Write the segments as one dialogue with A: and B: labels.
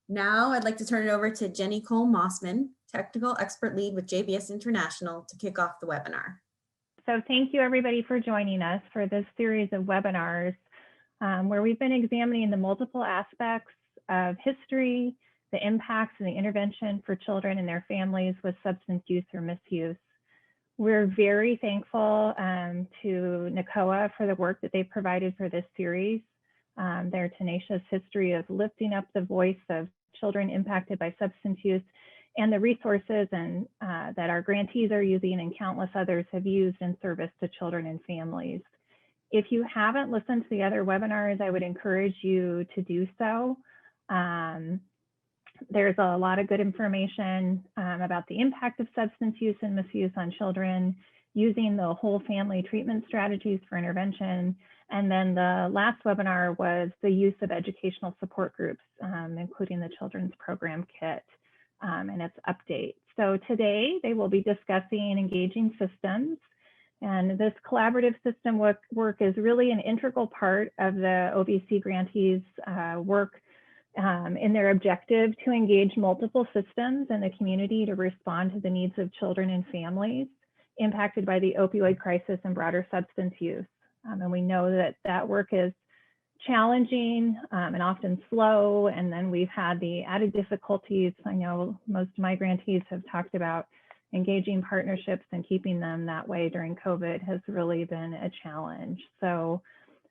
A: Now I'd like to turn it over to Jenny Cole Mossman, Technical Expert Lead with JBS International, to kick off the webinar.
B: So thank you everybody for joining us for this series of webinars where we've been examining the multiple aspects of history, the impacts and the intervention for children and their families with substance use or misuse. We're very thankful to NACOA for the work that they provided for this series. Their tenacious history of lifting up the voice of children impacted by substance use and the resources that our grantees are using and countless others have used in service to children and families. If you haven't listened to the other webinars, I would encourage you to do so. There's a lot of good information about the impact of substance use and misuse on children, using the whole family treatment strategies for intervention. And then the last webinar was the use of educational support groups, including the Children's Program Kit and its update. So today they will be discussing engaging systems. And this collaborative system work is really an integral part of the OVC grantees work in their objective to engage multiple systems in the community to respond to the needs of children and families impacted by the opioid crisis and broader substance use. And we know that that work is challenging and often slow. And then we've had the added difficulties. I know most of my grantees have talked about engaging partnerships and keeping them that way during COVID has really been a challenge. So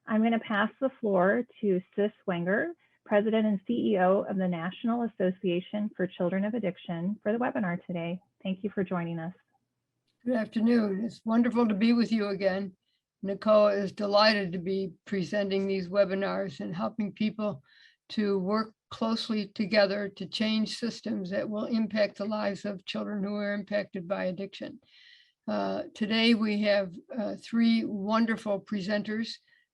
B: I'm going to pass the floor to Sis Wenger, President and CEO of the National Association for Children of Addiction, for the webinar today. Thank you for joining us.
C: Good afternoon. It's wonderful to be with you again. NACOA is delighted to be presenting these webinars and helping people to work closely together to change systems that will impact the lives of children who are impacted by addiction. Today we have three wonderful presenters.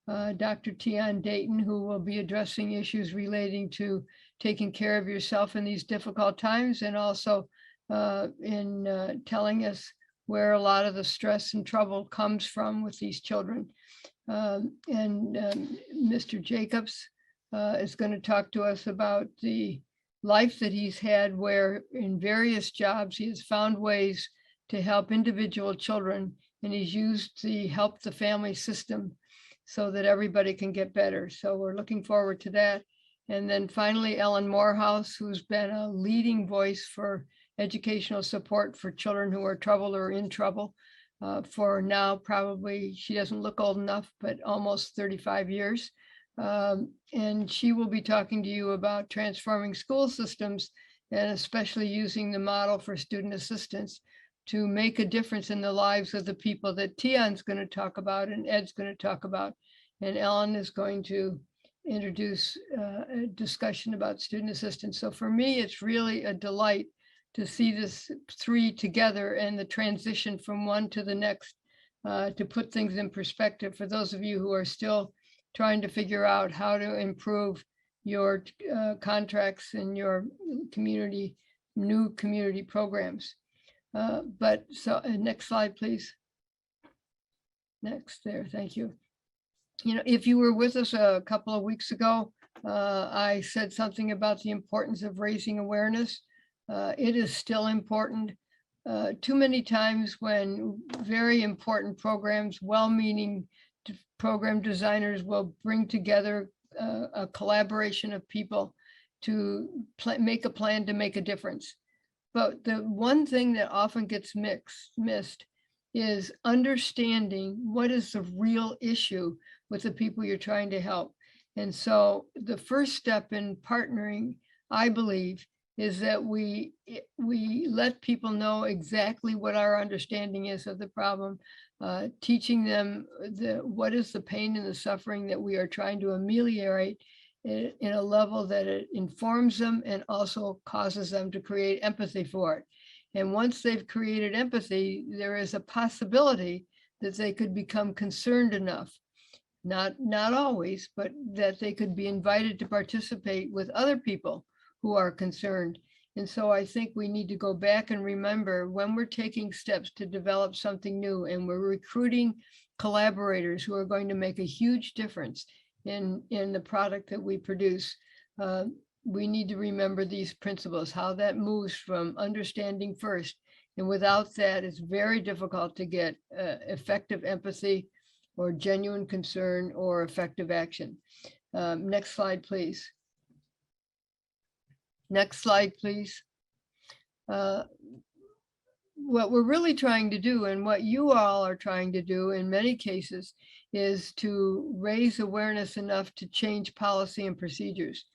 C: Dr. Tian Dayton, who will be addressing issues relating to taking care of yourself in these difficult times, and also in telling us where a lot of the stress and trouble comes from with these children. Mr. Jacobs is going to talk to us about the life that he's had, where in various jobs he has found ways to help individual children, and he's used the Help the Family system so that everybody can get better. So we're looking forward to that. And then finally, Ellen Morehouse, who's been a leading voice for educational support for children who are troubled or in trouble for now, probably, she doesn't look old enough, but almost 35 years. And she will be talking to you about transforming school systems and especially using the model for student assistance to make a difference in the lives of the people that Tian's going to talk about and Ed's going to talk about. And Ellen is going to introduce a discussion about student assistance. So for me, it's really a delight to see this three together and the transition from one to the next to put things in perspective for those of you who are still trying to figure out how to improve your contracts and your community, new community programs. Next slide, please. Next there, thank you. You know, if you were with us a couple of weeks ago, I said something about the importance of raising awareness. It is still important. Too many times when very important programs, well-meaning program designers will bring together a collaboration of people to make a plan to make a difference. But the one thing that often gets missed is understanding what is the real issue with the people you're trying to help. And so the first step in partnering, I believe, is that we let people know exactly what our understanding is of the problem, teaching them what is the pain and the suffering that we are trying to ameliorate in a level that it informs them and also causes them to create empathy for it. And once they've created empathy, there is a possibility that they could become concerned enough, not always, but that they could be invited to participate with other people who are concerned. And so I think we need to go back and remember when we're taking steps to develop something new and we're recruiting collaborators who are going to make a huge difference in the product that we produce, we need to remember these principles, how that moves from understanding first. And without that, it's very difficult to get effective empathy or genuine concern or effective action. Next slide, please. Next slide, please. What we're really trying to do, and what you all are trying to do in many cases, is to raise awareness enough to change policy and procedures.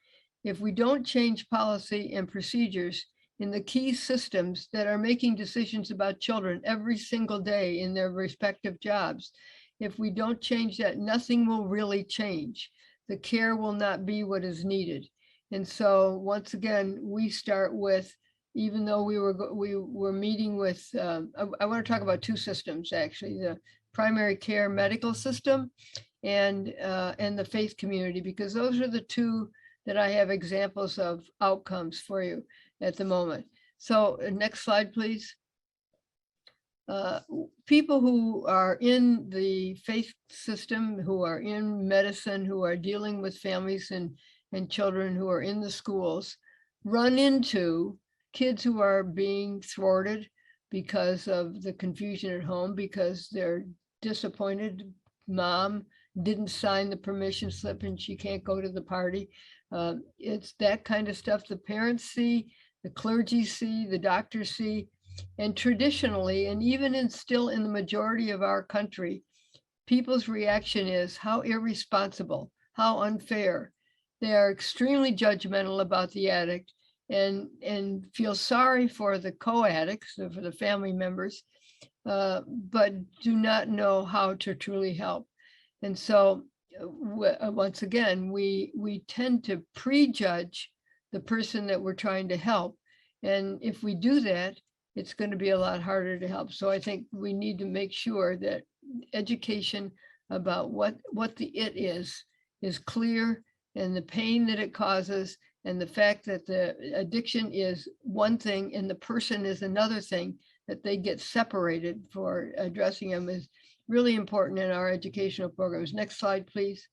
C: If we don't change policy and procedures in the key systems that are making decisions about children every single day in their respective jobs, if we don't change that, nothing will really change. The care will not be what is needed. And so once again, we start with, even though we were meeting with, I want to talk about two systems, actually, the primary care medical system and the faith community, because those are the two that I have examples of outcomes for you at the moment. So next slide, please. People who are in the faith system, who are in medicine, who are dealing with families and children who are in the schools, run into kids who are being thwarted because of the confusion at home, because they're disappointed mom didn't sign the permission slip and she can't go to the party. It's that kind of stuff the parents see, the clergy see, the doctors see. And traditionally, and even still in the majority of our country, people's reaction is how irresponsible, how unfair. They are extremely judgmental about the addict and feel sorry for the co-addicts, for the family members, but do not know how to truly help. And so once again, we tend to prejudge the person that we're trying to help. And if we do that, it's going to be a lot harder to help. So I think we need to make sure that education about what the it is clear, and the pain that it causes, and the fact that the addiction is one thing and the person is another thing, that they get separated for addressing them, is really important in our educational programs. Next slide, please.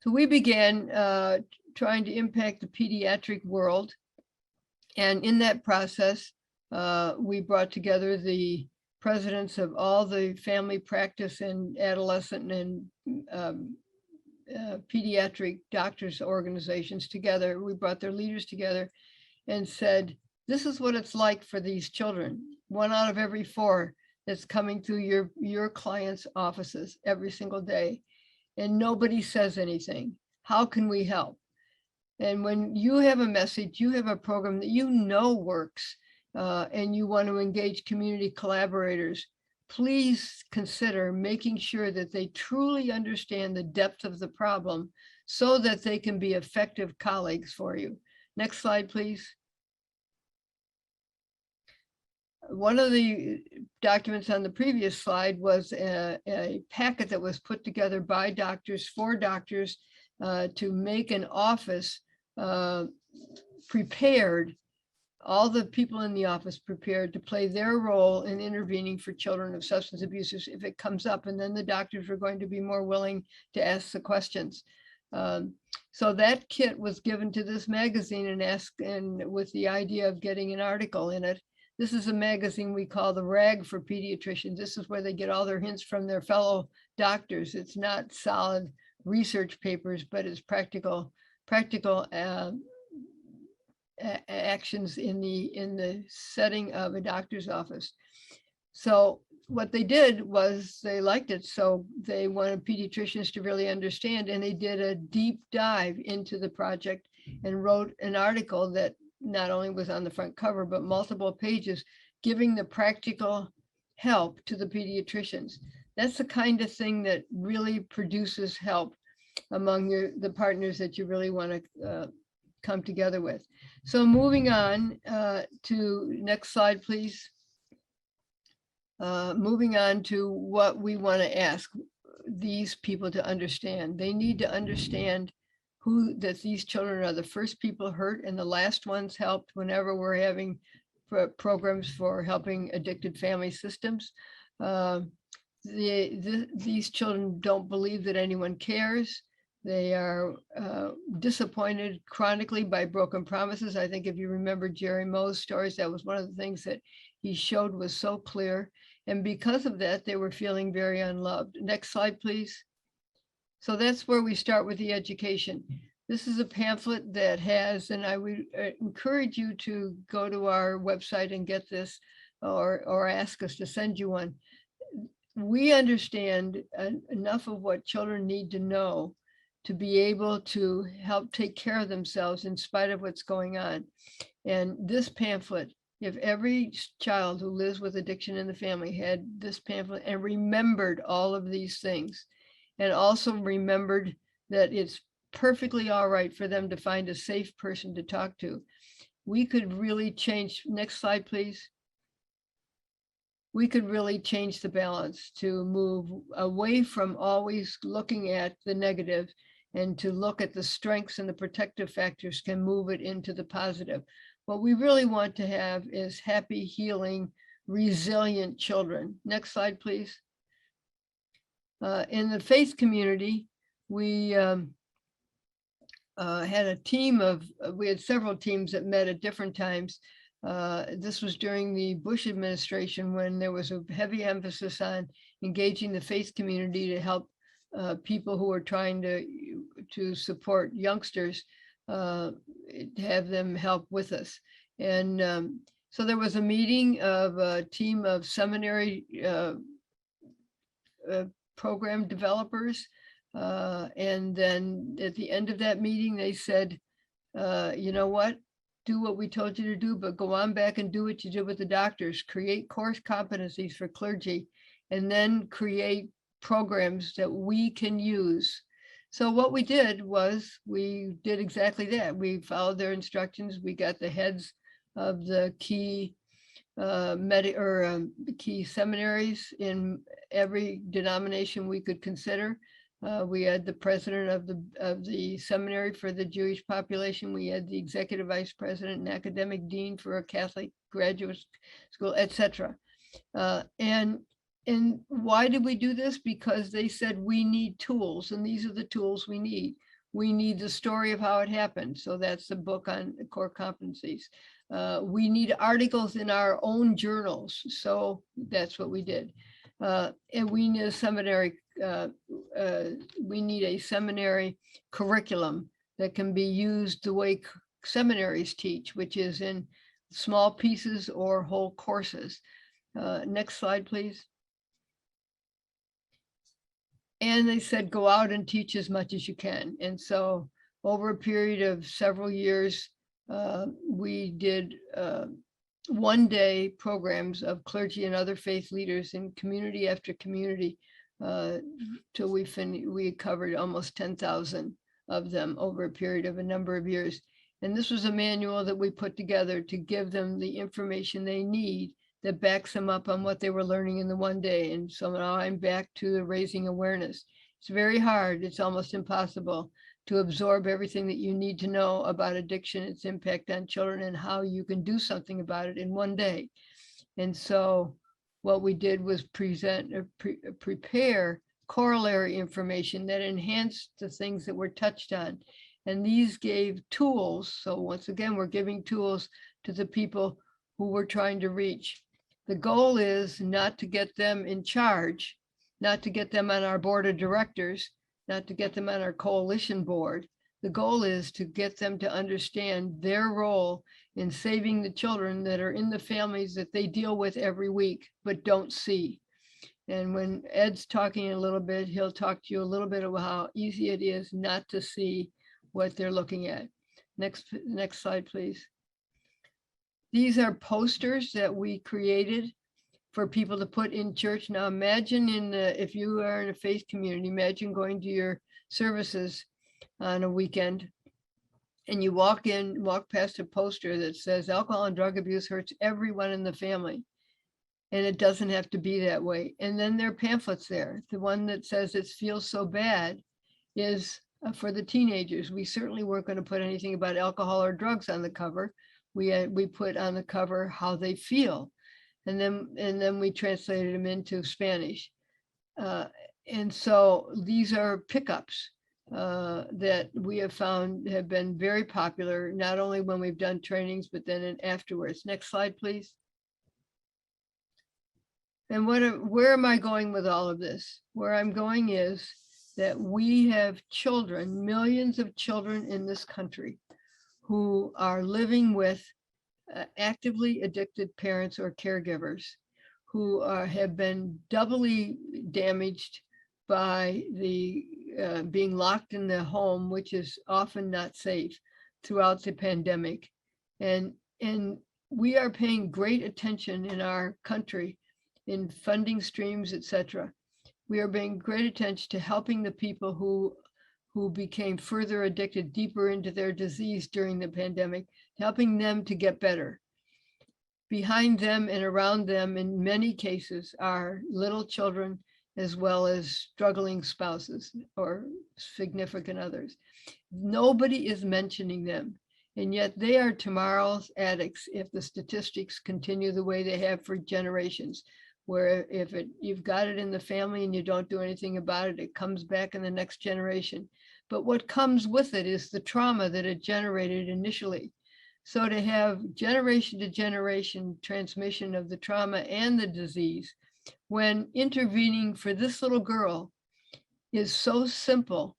C: So we began trying to impact the pediatric world. And in that process, we brought together the presidents of all the family practice and adolescent and pediatric doctors organizations together. We brought their leaders together and said, this is what it's like for these children. 1 out of every 4 that's coming through your clients' offices every single day, and nobody says anything. How can we help? And when you have a message, you have a program that you know works, and you want to engage community collaborators, please consider making sure that they truly understand the depth of the problem so that they can be effective colleagues for you. Next slide, please. One of the documents on the previous slide was a packet that was put together by doctors for doctors to make an office prepared, all the people in the office prepared to play their role in intervening for children of substance abusers if it comes up, and then the doctors were going to be more willing to ask the questions. So that kit was given to this magazine and with the idea of getting an article in it. This is a magazine we call the RAG for pediatricians. This is where they get all their hints from their fellow doctors. It's not solid research papers, but it's practical actions in the setting of a doctor's office. So what they did was they liked it. So they wanted pediatricians to really understand, and they did a deep dive into the project and wrote an article that not only was on the front cover, but multiple pages, giving the practical help to the pediatricians. That's the kind of thing that really produces help among the partners that you really want to come together with. So moving on to next slide, please. Moving on to what we want to ask these people to understand. They need to understand that these children are the first people hurt and the last ones helped whenever we're having programs for helping addicted family systems. These children don't believe that anyone cares. They are disappointed chronically by broken promises. I think if you remember Jerry Moe's stories, that was one of the things that he showed was so clear. And because of that, they were feeling very unloved. Next slide, please. So that's where we start with the education. This is a pamphlet that has, and I would encourage you to go to our website and get this, or ask us to send you one. We understand enough of what children need to know to be able to help take care of themselves in spite of what's going on. And this pamphlet, if every child who lives with addiction in the family had this pamphlet and remembered all of these things, and also remembered that it's perfectly all right for them to find a safe person to talk to, we could really change. Next slide, please. We could really change the balance to move away from always looking at the negative and to look at the strengths and the protective factors, can move it into the positive. What we really want to have is happy, healing, resilient children. Next slide, please. In the faith community, we had a team of, we had several teams that met at different times. This was during the Bush administration, when there was a heavy emphasis on engaging the faith community to help people who were trying to support youngsters, have them help with us. And so there was a meeting of a team of seminary program developers. And then at the end of that meeting, they said, you know what? Do what we told you to do, but go on back and do what you did with the doctors. Create course competencies for clergy, and then create programs that we can use. So what we did was we did exactly that. We followed their instructions. We got the heads of the key key seminaries in every denomination we could consider. We had the president of the seminary for the Jewish population. We had the executive vice president and academic dean for a Catholic graduate school, etc. And why did we do this? Because they said we need tools, and these are the tools we need. We need the story of how it happened. So that's the book on core competencies. We need articles in our own journals. So that's what we did. And we need a seminary. We need a seminary curriculum that can be used the way seminaries teach, which is in small pieces or whole courses. Next slide, please. And they said, go out and teach as much as you can. And so over a period of several years, we did one-day programs of clergy and other faith leaders in community after community, till we covered almost 10,000 of them over a period of a number of years. And this was a manual that we put together to give them the information they need that backs them up on what they were learning in the one day. And so now I'm back to the raising awareness. It's very hard. It's almost impossible to absorb everything that you need to know about addiction, its impact on children, and how you can do something about it in one day. And so what we did was prepare corollary information that enhanced the things that were touched on. And these gave tools. So once again, we're giving tools to the people who we're trying to reach. The goal is not to get them in charge, not to get them on our board of directors, not to get them on our coalition board. The goal is to get them to understand their role in saving the children that are in the families that they deal with every week, but don't see. And when Ed's talking a little bit, he'll talk to you a little bit about how easy it is not to see what they're looking at. Next slide, please. These are posters that we created for people to put in church. Now imagine if you are in a faith community, imagine going to your services on a weekend and you walk past a poster that says alcohol and drug abuse hurts everyone in the family. And it doesn't have to be that way. And then there are pamphlets there. The one that says it feels so bad is for the teenagers. We certainly weren't going to put anything about alcohol or drugs on the cover. We put on the cover how they feel. And then we translated them into Spanish. And so these are pickups. that we have found have been very popular, not only when we've done trainings, but then afterwards. Next slide, please. And where am I going with all of this? Where I'm going is that we have children, millions of children in this country who are living with actively addicted parents or caregivers who have been doubly damaged by the being locked in the home, which is often not safe throughout the pandemic. And we are paying great attention in our country in funding streams, etc. We are paying great attention to helping the people who became further addicted deeper into their disease during the pandemic, helping them to get better. Behind them and around them in many cases are little children as well as struggling spouses or significant others. Nobody is mentioning them, and yet they are tomorrow's addicts if the statistics continue the way they have for generations, where if you've got it in the family and you don't do anything about it, it comes back in the next generation. But what comes with it is the trauma that it generated initially. So to have generation to generation transmission of the trauma and the disease, when intervening for this little girl is so simple,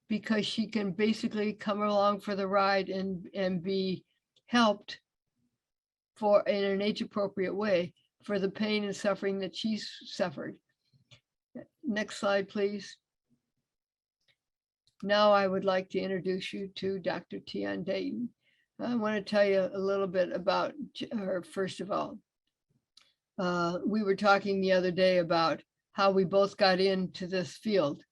C: because she can basically come along for the ride and be helped in an age appropriate way for the pain and suffering that she's suffered. Next slide, please. Now I would like to introduce you to Dr. Tian Dayton. I want to tell you a little bit about her, first of all. We were talking the other day about how we both got into this field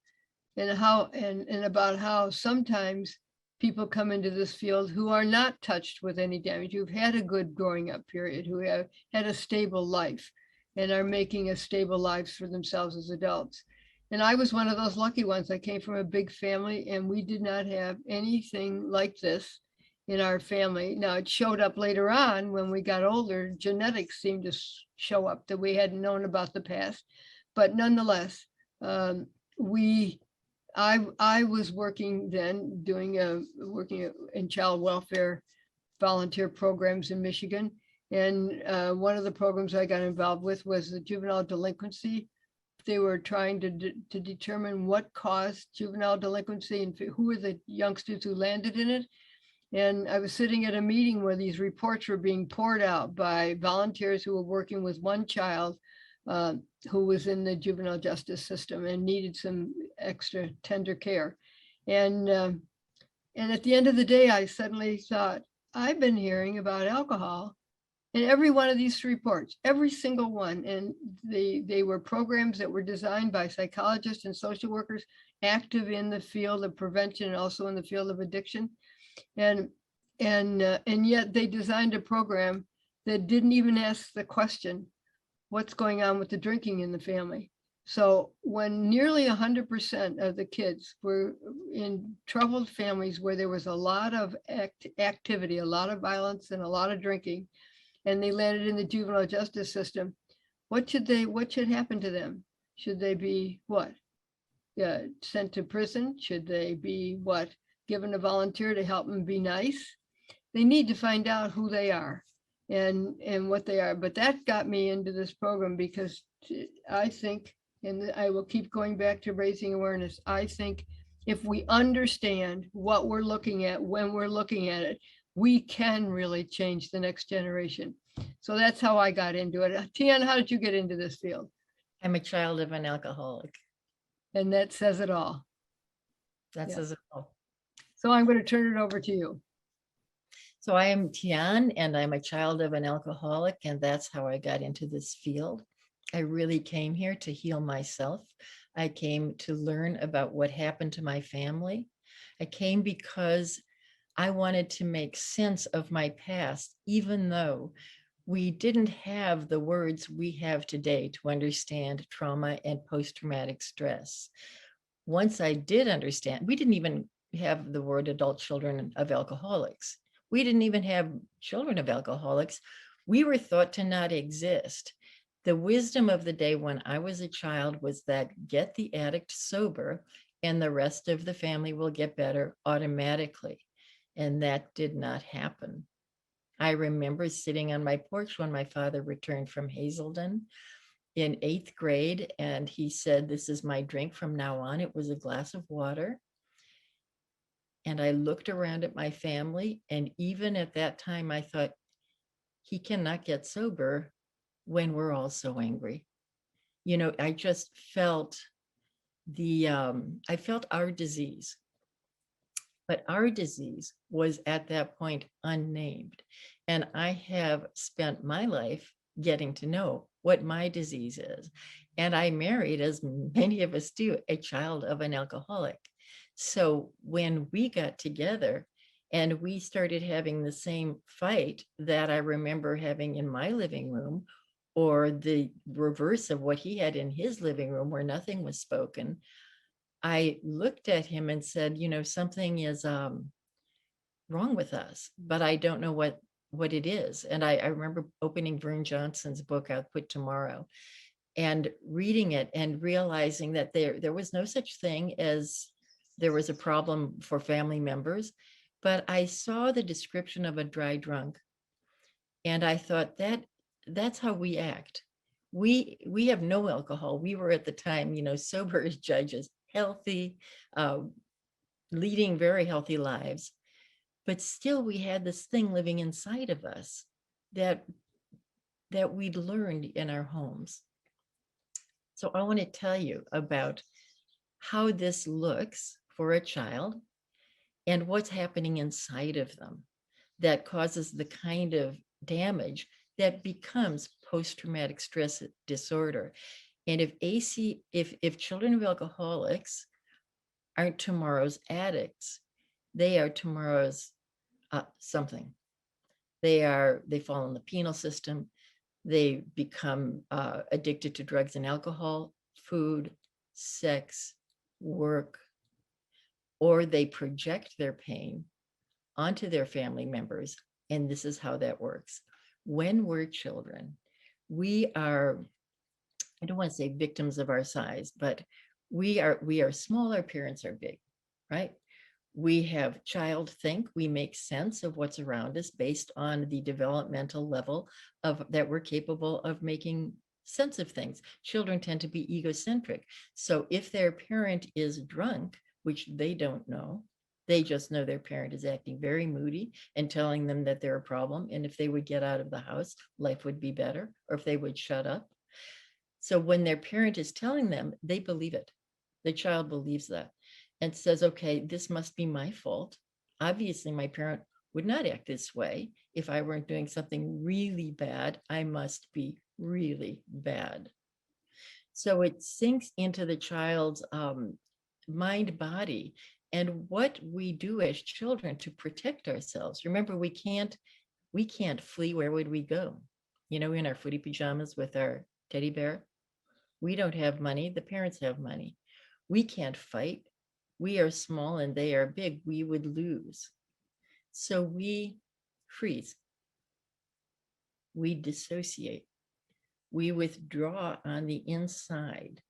C: and about how sometimes people come into this field who are not touched with any damage, who've had a good growing up period, who have had a stable life and are making a stable lives for themselves as adults. And I was one of those lucky ones. I came from a big family and we did not have anything like this in our family. Now it showed up later on when we got older. Genetics seemed to show up that we hadn't known about the past, but nonetheless, I was working then, working in child welfare volunteer programs in Michigan, and one of the programs I got involved with was the juvenile delinquency. They were trying to determine what caused juvenile delinquency and who were the youngsters who landed in it. And I was sitting at a meeting where these reports were being poured out by volunteers who were working with one child who was in the juvenile justice system and needed some extra tender care. And at the end of the day, I suddenly thought, I've been hearing about alcohol in every one of these reports, every single one. And they were programs that were designed by psychologists and social workers active in the field of prevention and also in the field of addiction. And yet they designed a program that didn't even ask the question, what's going on with the drinking in the family? So when nearly 100% of the kids were in troubled families where there was a lot of activity, a lot of violence and a lot of drinking, and they landed in the juvenile justice system, what should happen to them? Should they be what? Sent to prison? Should they be what? Given a volunteer to help them be nice? They need to find out who they are and what they are. But that got me into this program because I think, and I will keep going back to raising awareness, I think if we understand what we're looking at when we're looking at it, we can really change the next generation. So that's how I got into it. Tian, how did you get into this field?
D: I'm a child of an alcoholic.
C: And that says it all.
D: That
C: Yeah.
D: says it all.
C: So I'm going to turn it over to you.
D: So I am Tian, and I'm a child of an alcoholic, and that's how I got into this field. I really came here to heal myself. I came to learn about what happened to my family. I came because I wanted to make sense of my past, even though we didn't have the words we have today to understand trauma and post-traumatic stress. Once I did understand, we didn't even have the word adult children of alcoholics. We didn't even have children of alcoholics. We were thought to not exist. The wisdom of the day when I was a child was that get the addict sober, and the rest of the family will get better automatically. And that did not happen. I remember sitting on my porch when my father returned from Hazelden in 8th grade, and he said, "This is my drink from now on." It was a glass of water. And I looked around at my family, and even at that time, I thought, he cannot get sober when we're all so angry. You know, I just felt I felt our disease, but our disease was at that point unnamed. And I have spent my life getting to know what my disease is. And I married, as many of us do, a child of an alcoholic. So when we got together and we started having the same fight that I remember having in my living room, or the reverse of what he had in his living room where nothing was spoken, I looked at him and said, you know, something is wrong with us, but I don't know what it is. And I remember opening Vern Johnson's book, I'll Quit Tomorrow, and reading it and realizing that there was no such thing as there was a problem for family members. But I saw the description of a dry drunk, and I thought that's how we act. We have no alcohol. We were at the time, you know, sober as judges, healthy, uh, leading very healthy lives. But still we had this thing living inside of us that we'd learned in our homes. So I want to tell you about how this looks for a child and what's happening inside of them that causes the kind of damage that becomes post-traumatic stress disorder. And if children of alcoholics aren't tomorrow's addicts, they are tomorrow's something. They fall in the penal system. They become addicted to drugs and alcohol, food, sex, work, or they project their pain onto their family members. And this is how that works. When we're children, we are, I don't want to say victims of our size, but we are small, our parents are big, right? We have child think, we make sense of what's around us based on the developmental level of that we're capable of making sense of things. Children tend to be egocentric. So if their parent is drunk, which they don't know, they just know their parent is acting very moody and telling them that they're a problem. And if they would get out of the house, life would be better, or if they would shut up. So when their parent is telling them, they believe it. The child believes that and says, okay, this must be my fault. Obviously, my parent would not act this way. If I weren't doing something really bad, I must be really bad. So it sinks into the child's mind, body, and what we do as children to protect ourselves. Remember, we can't flee. Where would we go? You know, in our footy pajamas with our teddy bear. We don't have money. The parents have money. We can't fight. We are small and they are big. We would lose. So we freeze. We dissociate. We withdraw on the inside.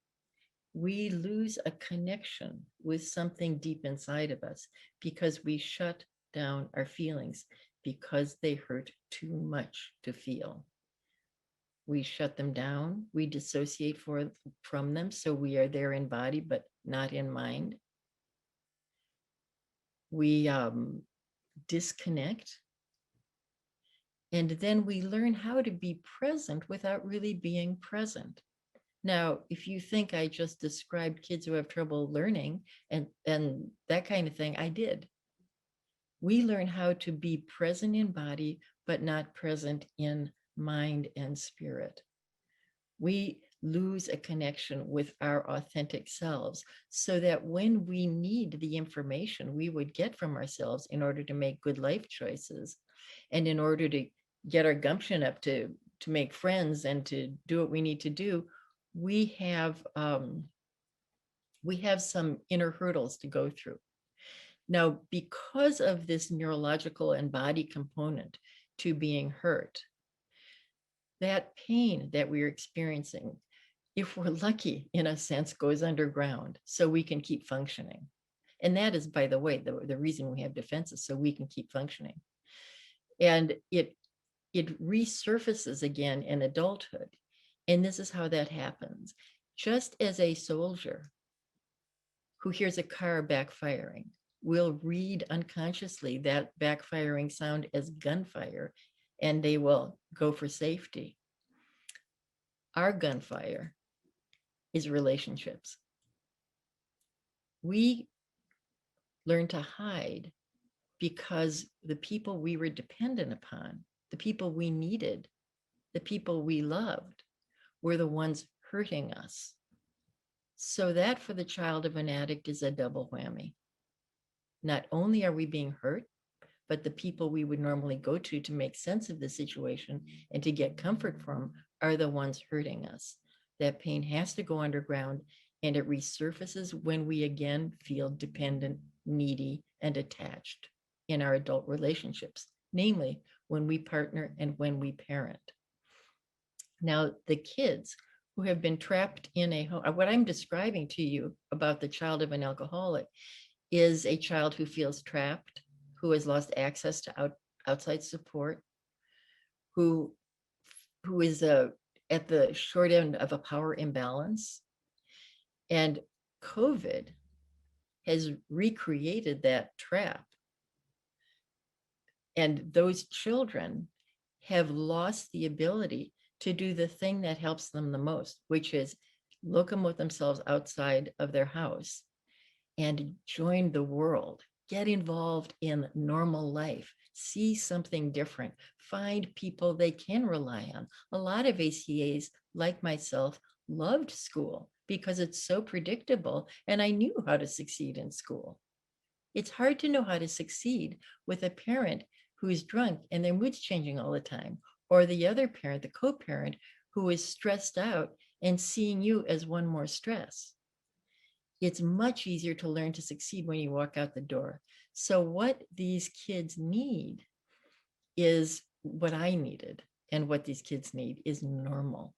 D: We lose a connection with something deep inside of us because we shut down our feelings because they hurt too much to feel. We shut them down. We dissociate from them. So we are there in body, but not in mind. We disconnect. And then we learn how to be present without really being present. Now, if you think I just described kids who have trouble learning and that kind of thing, I did. We learn how to be present in body, but not present in mind and spirit. We lose a connection with our authentic selves so that when we need the information we would get from ourselves in order to make good life choices and in order to get our gumption up to make friends and to do what we need to do, we have some inner hurdles to go through. Now, because of this neurological and body component to being hurt, that pain that we're experiencing if we're lucky, in a sense, goes underground so we can keep functioning. And that is, by the way, the reason we have defenses, so we can keep functioning. And it resurfaces again in adulthood. And this is how that happens. Just as a soldier who hears a car backfiring will read unconsciously that backfiring sound as gunfire, and they will go for safety. Our gunfire is relationships. We learn to hide because the people we were dependent upon, the people we needed, the people we loved, were the ones hurting us. So that for the child of an addict is a double whammy. Not only are we being hurt, but the people we would normally go to make sense of the situation and to get comfort from are the ones hurting us. That pain has to go underground, and it resurfaces when we again feel dependent, needy, and attached in our adult relationships, namely when we partner and when we parent. Now, the kids who have been trapped in a home, what I'm describing to you about the child of an alcoholic is a child who feels trapped, who has lost access to outside support, who is at the short end of a power imbalance. And COVID has recreated that trap. And those children have lost the ability to do the thing that helps them the most, which is locomote themselves outside of their house and join the world, get involved in normal life, see something different, find people they can rely on. A lot of ACAs, like myself, loved school because it's so predictable, and I knew how to succeed in school. It's hard to know how to succeed with a parent who is drunk and their mood's changing all the time, or the other parent, the co-parent, who is stressed out and seeing you as one more stress. It's much easier to learn to succeed when you walk out the door. So what these kids need is what I needed, and what these kids need is normal.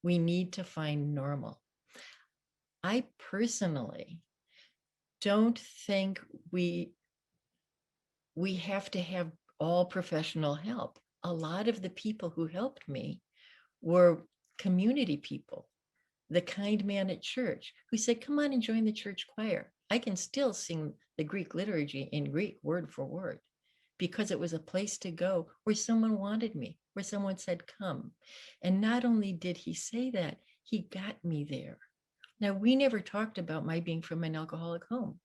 D: We need to find normal. I personally don't think we have to have all professional help. A lot of the people who helped me were community people, the kind man at church who said, come on and join the church choir. I can still sing the Greek liturgy in Greek word for word, because it was a place to go where someone wanted me, where someone said, come. And not only did he say that, he got me there. Now, we never talked about my being from an alcoholic home.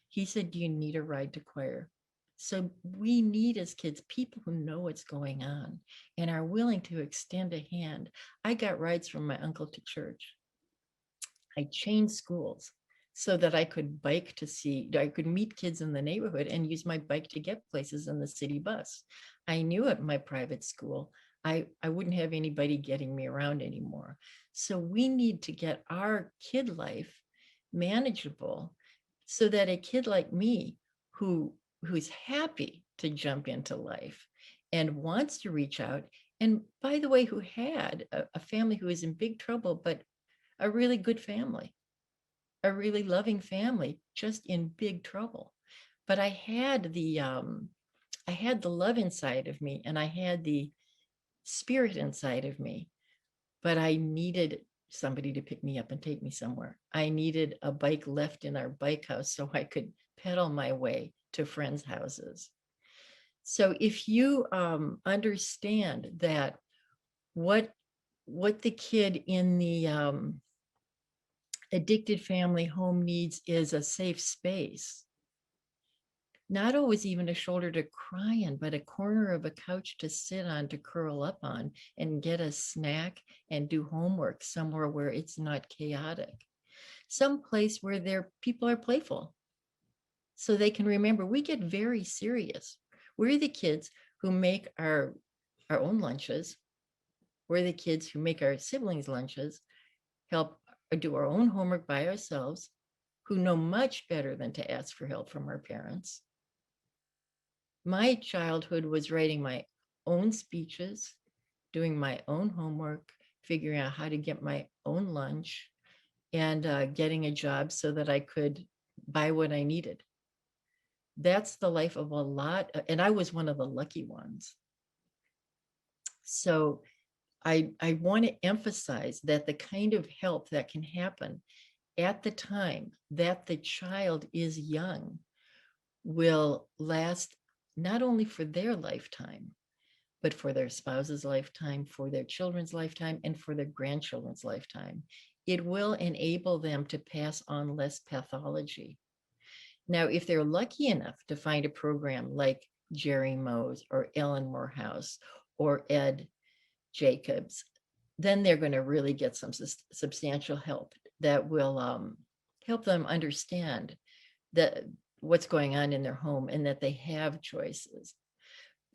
D: He said, do you need a ride to choir? So we need, as kids, people who know what's going on and are willing to extend a hand. I got rides from my uncle to church. I changed schools so that I could I could meet kids in the neighborhood and use my bike to get places in the city bus. I knew at my private school, I wouldn't have anybody getting me around anymore. So we need to get our kid life manageable so that a kid like me who's happy to jump into life and wants to reach out, and by the way, who had a family who was in big trouble, but a really good family, a really loving family, just in big trouble. But I had the love inside of me, and I had the spirit inside of me, but I needed somebody to pick me up and take me somewhere. I needed a bike left in our bike house so I could pedal my way to friends' houses. So if you understand that what the kid in the addicted family home needs is a safe space, not always even a shoulder to cry in, but a corner of a couch to sit on, to curl up on, and get a snack and do homework somewhere where it's not chaotic. Some place where people are playful, so they can remember we get very serious. We're the kids who make our own lunches. We're the kids who make our siblings' lunches, help do our own homework by ourselves, who know much better than to ask for help from our parents. My childhood was writing my own speeches, doing my own homework, figuring out how to get my own lunch and getting a job so that I could buy what I needed. That's the life of a lot, and I was one of the lucky ones. So I want to emphasize that the kind of help that can happen at the time that the child is young will last not only for their lifetime, but for their spouse's lifetime, for their children's lifetime, and for their grandchildren's lifetime. It will enable them to pass on less pathology. Now, if they're lucky enough to find a program like Jerry Mose or Ellen Morehouse or Ed Jacobs, then they're going to really get some substantial help that will help them understand that what's going on in their home and that they have choices.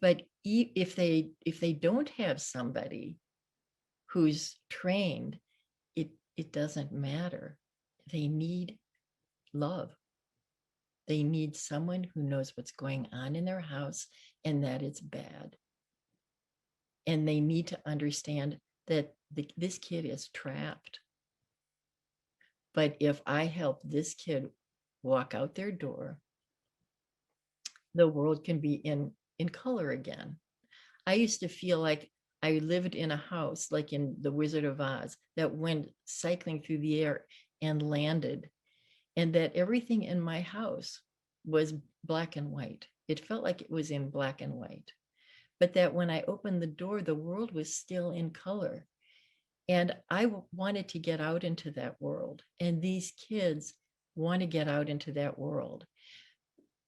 D: But if they don't have somebody who's trained, it doesn't matter. They need love. They need someone who knows what's going on in their house and that it's bad. And they need to understand that this kid is trapped. But if I help this kid walk out their door, the world can be in color again. I used to feel like I lived in a house like in The Wizard of Oz that went cycling through the air and landed, and that everything in my house was black and white. It felt like it was in black and white, but that when I opened the door, the world was still in color. And I wanted to get out into that world. And these kids want to get out into that world.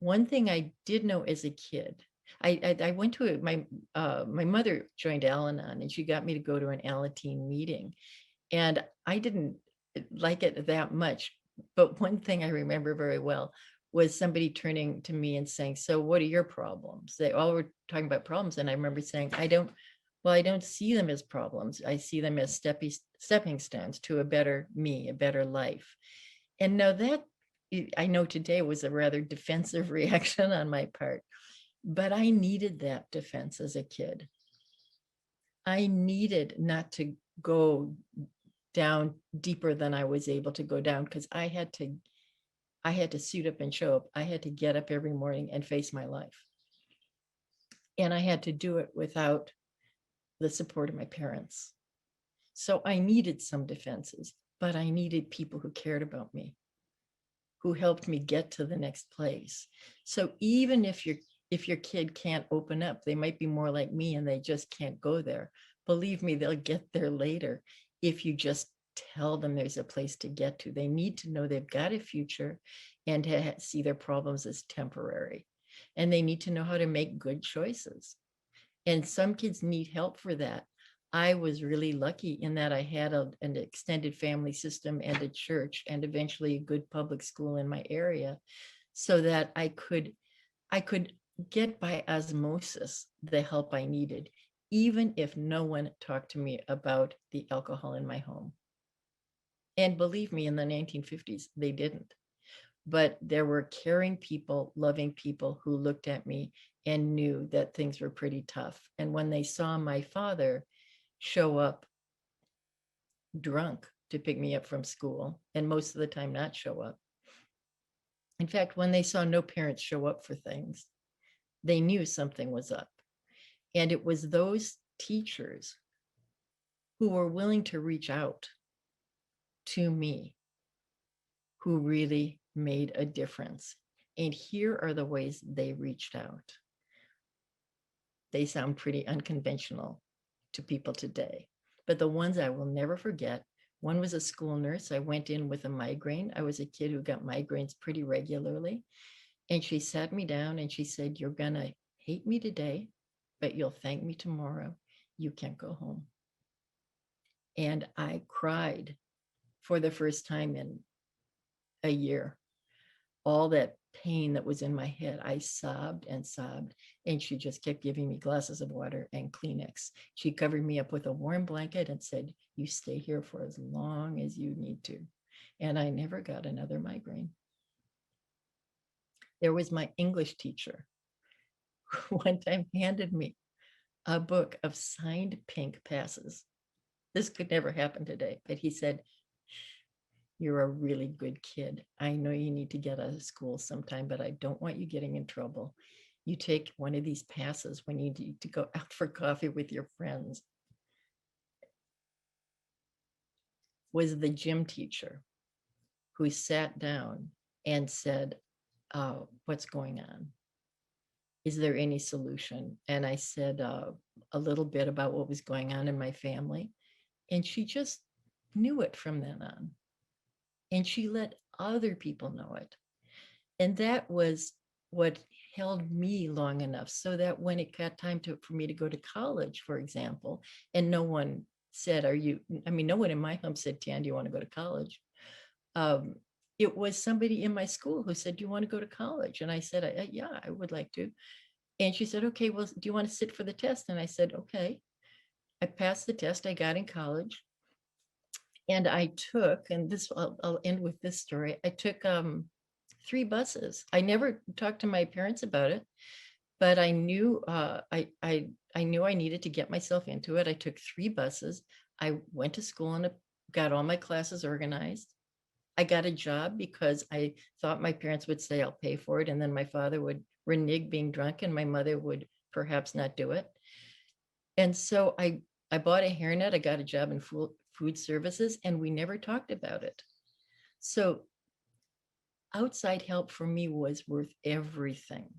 D: One thing I did know as a kid, I went to my mother joined Al-Anon, and she got me to go to an Alateen meeting. And I didn't like it that much. But one thing I remember very well was somebody turning to me and saying, "So what are your problems?" They all were talking about problems. And I remember saying, I don't see them as problems. I see them as stepping stones to a better me, a better life. And now that I know today was a rather defensive reaction on my part, but I needed that defense as a kid. I needed not to go down deeper than I was able to go down, because I had to suit up and show up. I had to get up every morning and face my life. And I had to do it without the support of my parents. So I needed some defenses, but I needed people who cared about me, who helped me get to the next place. So even if your kid can't open up, they might be more like me and they just can't go there. Believe me, they'll get there later if you just tell them there's a place to get to. They need to know they've got a future and to see their problems as temporary. And they need to know how to make good choices. And some kids need help for that. I was really lucky in that I had an extended family system and a church and eventually a good public school in my area, so that I could get by osmosis the help I needed, even if no one talked to me about the alcohol in my home. And believe me, in the 1950s, they didn't. But there were caring people, loving people who looked at me and knew that things were pretty tough. And when they saw my father show up drunk to pick me up from school, and most of the time not show up. In fact, when they saw no parents show up for things, they knew something was up. And it was those teachers who were willing to reach out to me who really made a difference. And here are the ways they reached out. They sound pretty unconventional to people today, but the ones I will never forget, one was a school nurse. I went in with a migraine. I was a kid who got migraines pretty regularly. And she sat me down and she said, "You're gonna hate me today, but you'll thank me tomorrow. You can't go home." And I cried for the first time in a year. All that pain that was in my head, I sobbed and sobbed, and she just kept giving me glasses of water and Kleenex. She covered me up with a warm blanket and said, "You stay here for as long as you need to." And I never got another migraine. There was my English teacher who one time handed me a book of signed pink passes This could never happen today. But he said, you're a really good kid. I know you need to get out of school sometime, but I don't want you getting in trouble. You take one of these passes when you need to go out for coffee with your friends. Was the gym teacher who sat down and said, what's going on? Is there any solution? And I said a little bit about what was going on in my family. And she just knew it from then on. And she let other people know it. And that was what held me long enough so that when it got time for me to go to college, for example, and no one said, no one in my home said, Tan, do you want to go to college? It was somebody in my school who said, do you want to go to college? And I said, yeah, I would like to. And she said, okay, well, do you want to sit for the test? And I said, okay. I passed the test. I got in college. And I took, and this, I'll end with this story. I took 3 buses. I never talked to my parents about it, but I knew I knew I needed to get myself into it. I took 3 buses. I went to school and got all my classes organized. I got a job because I thought my parents would say, I'll pay for it. And then my father would renege being drunk and my mother would perhaps not do it. And so I bought a hairnet. I got a job in food services and we never talked about it. So outside help for me was worth everything.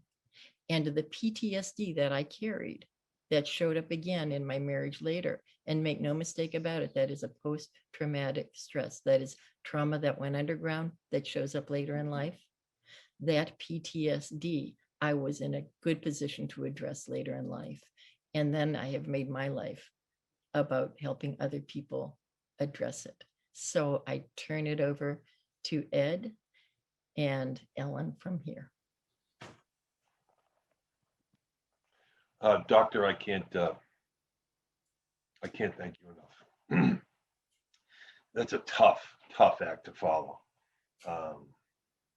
D: And the PTSD that I carried that showed up again in my marriage later, and make no mistake about it, that is a post-traumatic stress. That is trauma that went underground that shows up later in life. That PTSD, I was in a good position to address later in life. And then I have made my life about helping other people address it. So I turn it over to Ed and Ellen from here.
E: Doctor, I can't thank you enough. That's a tough act to follow.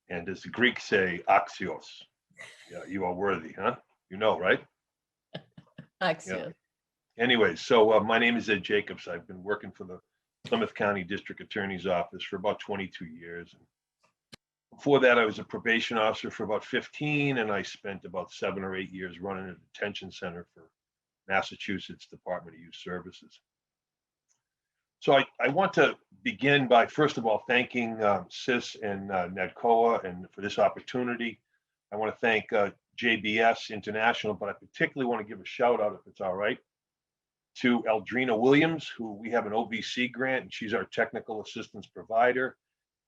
E: And as the Greeks say, axios, yeah, you are worthy, huh? You know, right?
D: Axios.
E: Yeah. Anyway, so my name is Ed Jacobs. I've been working for the Plymouth County District Attorney's Office for about 22 years. And before that, I was a probation officer for about 15, and I spent about 7 or 8 years running a detention center for Massachusetts Department of Youth Services. So I want to begin by, first of all, thanking CIS and NADCOA and for this opportunity. I want to thank JBS International, but I particularly want to give a shout out, if it's all right, to Eldrina Williams, who we have an OVC grant, and she's our technical assistance provider.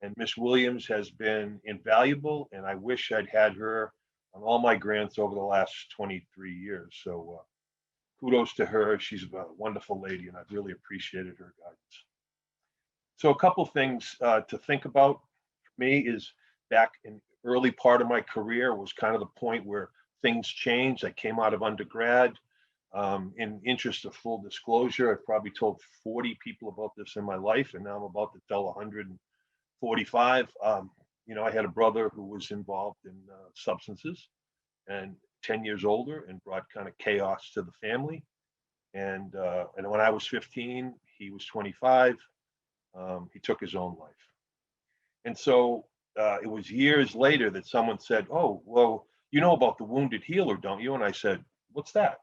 E: And Miss Williams has been invaluable, and I wish I'd had her on all my grants over the last 23 years. So kudos to her. She's a wonderful lady, and I've really appreciated her guidance. So a couple things to think about for me is back in the early part of my career was kind of the point where things changed. I came out of undergrad. In interest of full disclosure, I've probably told 40 people about this in my life, and now I'm about to tell 145. I had a brother who was involved in substances and 10 years older and brought kind of chaos to the family. And when I was 15, he was 25. He took his own life. And so it was years later that someone said, oh, well, you know about the wounded healer, don't you? And I said, what's that?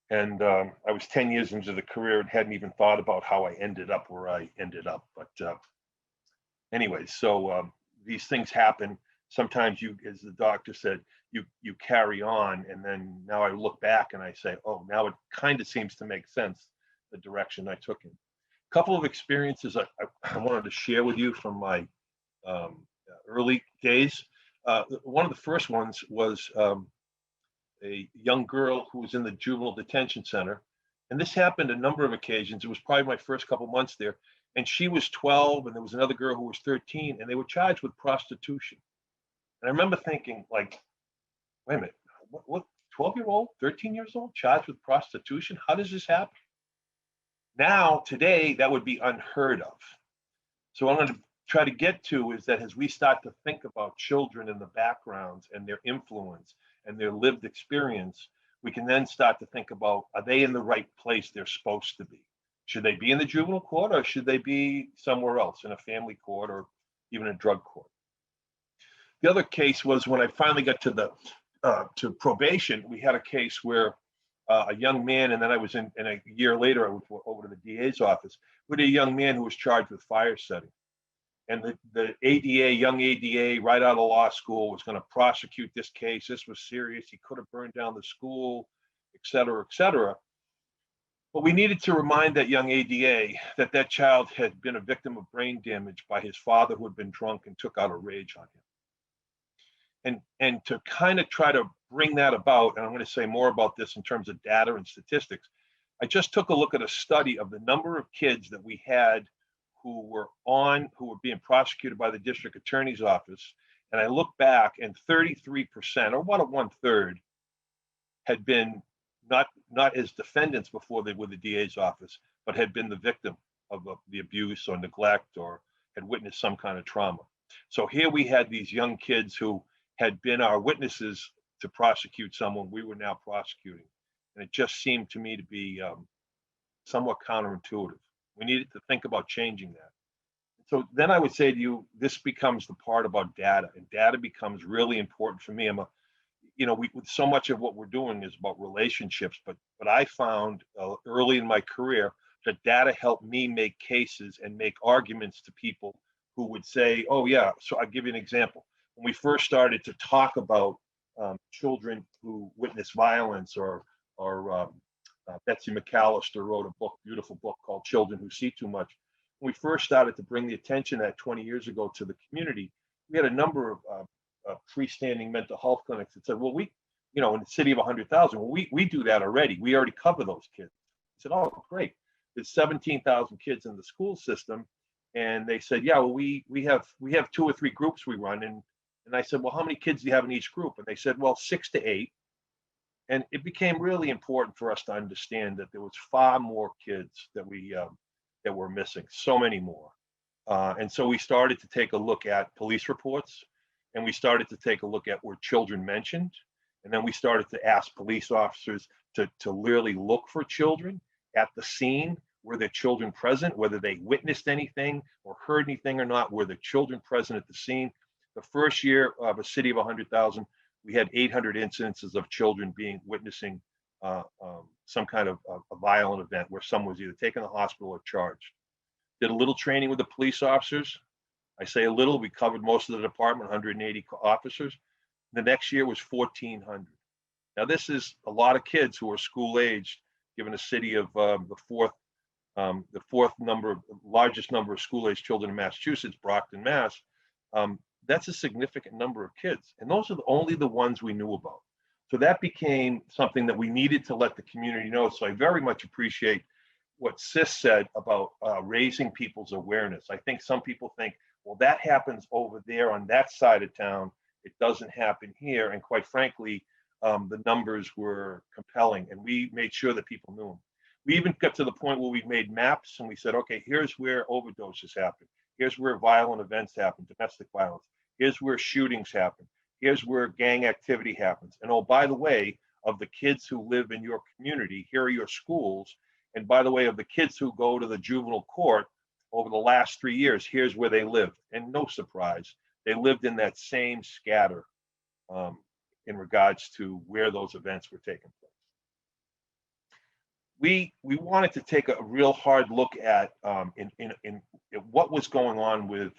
E: And I was 10 years into the career and hadn't even thought about how I ended up where I ended up. But anyway, so these things happen. Sometimes you, as the doctor said, you carry on. And then now I look back and I say, oh, now it kind of seems to make sense, the direction I took in. A couple of experiences I wanted to share with you from my early days. One of the first ones was a young girl who was in the juvenile detention center. And this happened a number of occasions. It was probably my first couple months there. And she was 12 and there was another girl who was 13 and they were charged with prostitution. And I remember thinking like, wait a minute, what 12-year-old, 13 years old, charged with prostitution? How does this happen? Now, today, that would be unheard of. So what I'm going to try to get to is that as we start to think about children and the backgrounds and their influence and their lived experience, we can then start to think about, are they in the right place they're supposed to be? Should they be in the juvenile court or should they be somewhere else in a family court or even a drug court? The other case was when I finally got to probation. We had a case where a young man, and then I was and a year later I went over to the DA's office with a young man who was charged with fire setting. And the ADA, young ADA, right out of law school, was going to prosecute this case. This was serious. He could have burned down the school, et cetera, et cetera. But we needed to remind that young ADA that that child had been a victim of brain damage by his father, who had been drunk and took out a rage on him. And to kind of try to bring that about, and I'm going to say more about this in terms of data and statistics, I just took a look at a study of the number of kids that we had who were being prosecuted by the district attorney's office. And I looked back, and 33%, or about 1/3, had been not as defendants before they were the DA's office, but had been the victim of the abuse or neglect or had witnessed some kind of trauma. So here we had these young kids who had been our witnesses to prosecute someone we were now prosecuting. And it just seemed to me to be somewhat counterintuitive. We needed to think about changing that. So then I would say to you, this becomes the part about data, and data becomes really important for me. So much of what we're doing is about relationships, but I found early in my career that data helped me make cases and make arguments to people who would say, oh yeah. So I'll give you an example. When we first started to talk about children who witness violence, or Betsy McAllister wrote a beautiful book called Children Who See Too Much. When we first started to bring the attention that 20 years ago to the community, we had a number of freestanding mental health clinics that said, well, in the city of 100,000, well, we do that already. We already cover those kids. I said, oh, great. There's 17,000 kids in the school system. And they said, yeah, well, we have 2 or 3 groups we run. And I said, well, how many kids do you have in each group? And they said, well, 6 to 8. And it became really important for us to understand that there was far more kids that were missing, so many more. And so we started to take a look at police reports, and we started to take a look at were children mentioned. And then we started to ask police officers to really look for children at the scene. Were there children present? Whether they witnessed anything or heard anything or not, were the children present at the scene? The first year of a city of 100,000, we had 800 incidences of children witnessing some kind of a violent event where someone was either taken to the hospital or charged. Did a little training with the police officers. I say a little, we covered most of the department, 180 officers. The next year was 1,400. Now this is a lot of kids who are school aged, given a city of the largest number of school aged children in Massachusetts, Brockton, Mass. That's a significant number of kids. And those are only the ones we knew about. So that became something that we needed to let the community know. So I very much appreciate what Sis said about raising people's awareness. I think some people think, well, that happens over there on that side of town. It doesn't happen here. And quite frankly, the numbers were compelling, and we made sure that people knew them. We even got to the point where we made maps and we said, okay, here's where overdoses happen. Here's where violent events happen, domestic violence. Here's where shootings happen. Here's where gang activity happens. And oh, by the way, of the kids who live in your community, here are your schools. And by the way, of the kids who go to the juvenile court over the last 3 years, here's where they lived. And no surprise, they lived in that same scatter in regards to where those events were taking place. We wanted to take a real hard look at in what was going on with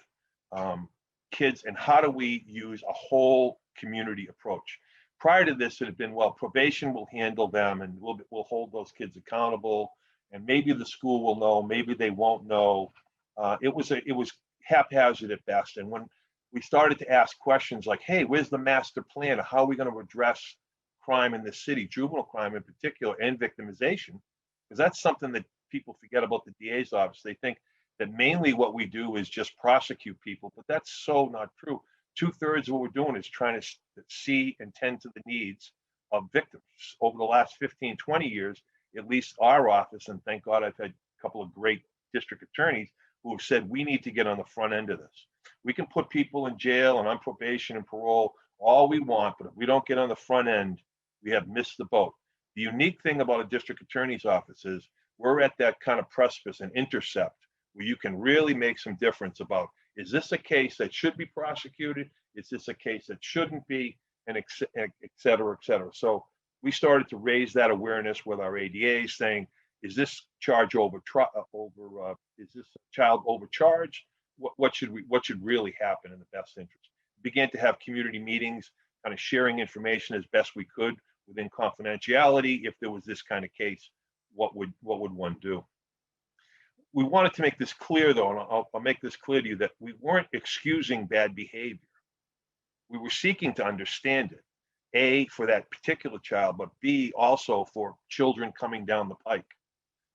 E: kids and how do we use a whole community approach. Prior to this, it had been, well, probation will handle them and we'll hold those kids accountable, and maybe the school will know, maybe they won't know. It was haphazard at best. And when we started to ask questions like, hey, where's the master plan? How are we going to address crime in this city, juvenile crime in particular, and victimization? Because that's something that people forget about the DA's office. They think that mainly what we do is just prosecute people, but that's so not true. 2/3 of what we're doing is trying to see and tend to the needs of victims. Over the last 15, 20 years, at least our office, and thank God I've had a couple of great district attorneys who have said, we need to get on the front end of this. We can put people in jail and on probation and parole all we want, but if we don't get on the front end, we have missed the boat. The unique thing about a district attorney's office is we're at that kind of precipice and intercept where you can really make some difference about, is this a case that should be prosecuted? Is this a case that shouldn't be? And et cetera, et cetera. So we started to raise that awareness with our ADAs, saying, is this charge is this child overcharged? What should really happen in the best interest? We began to have community meetings, kind of sharing information as best we could within confidentiality. If there was this kind of case, what would one do? We wanted to make this clear, though, and I'll make this clear to you, that we weren't excusing bad behavior. We were seeking to understand it, A, for that particular child, but B, also for children coming down the pike.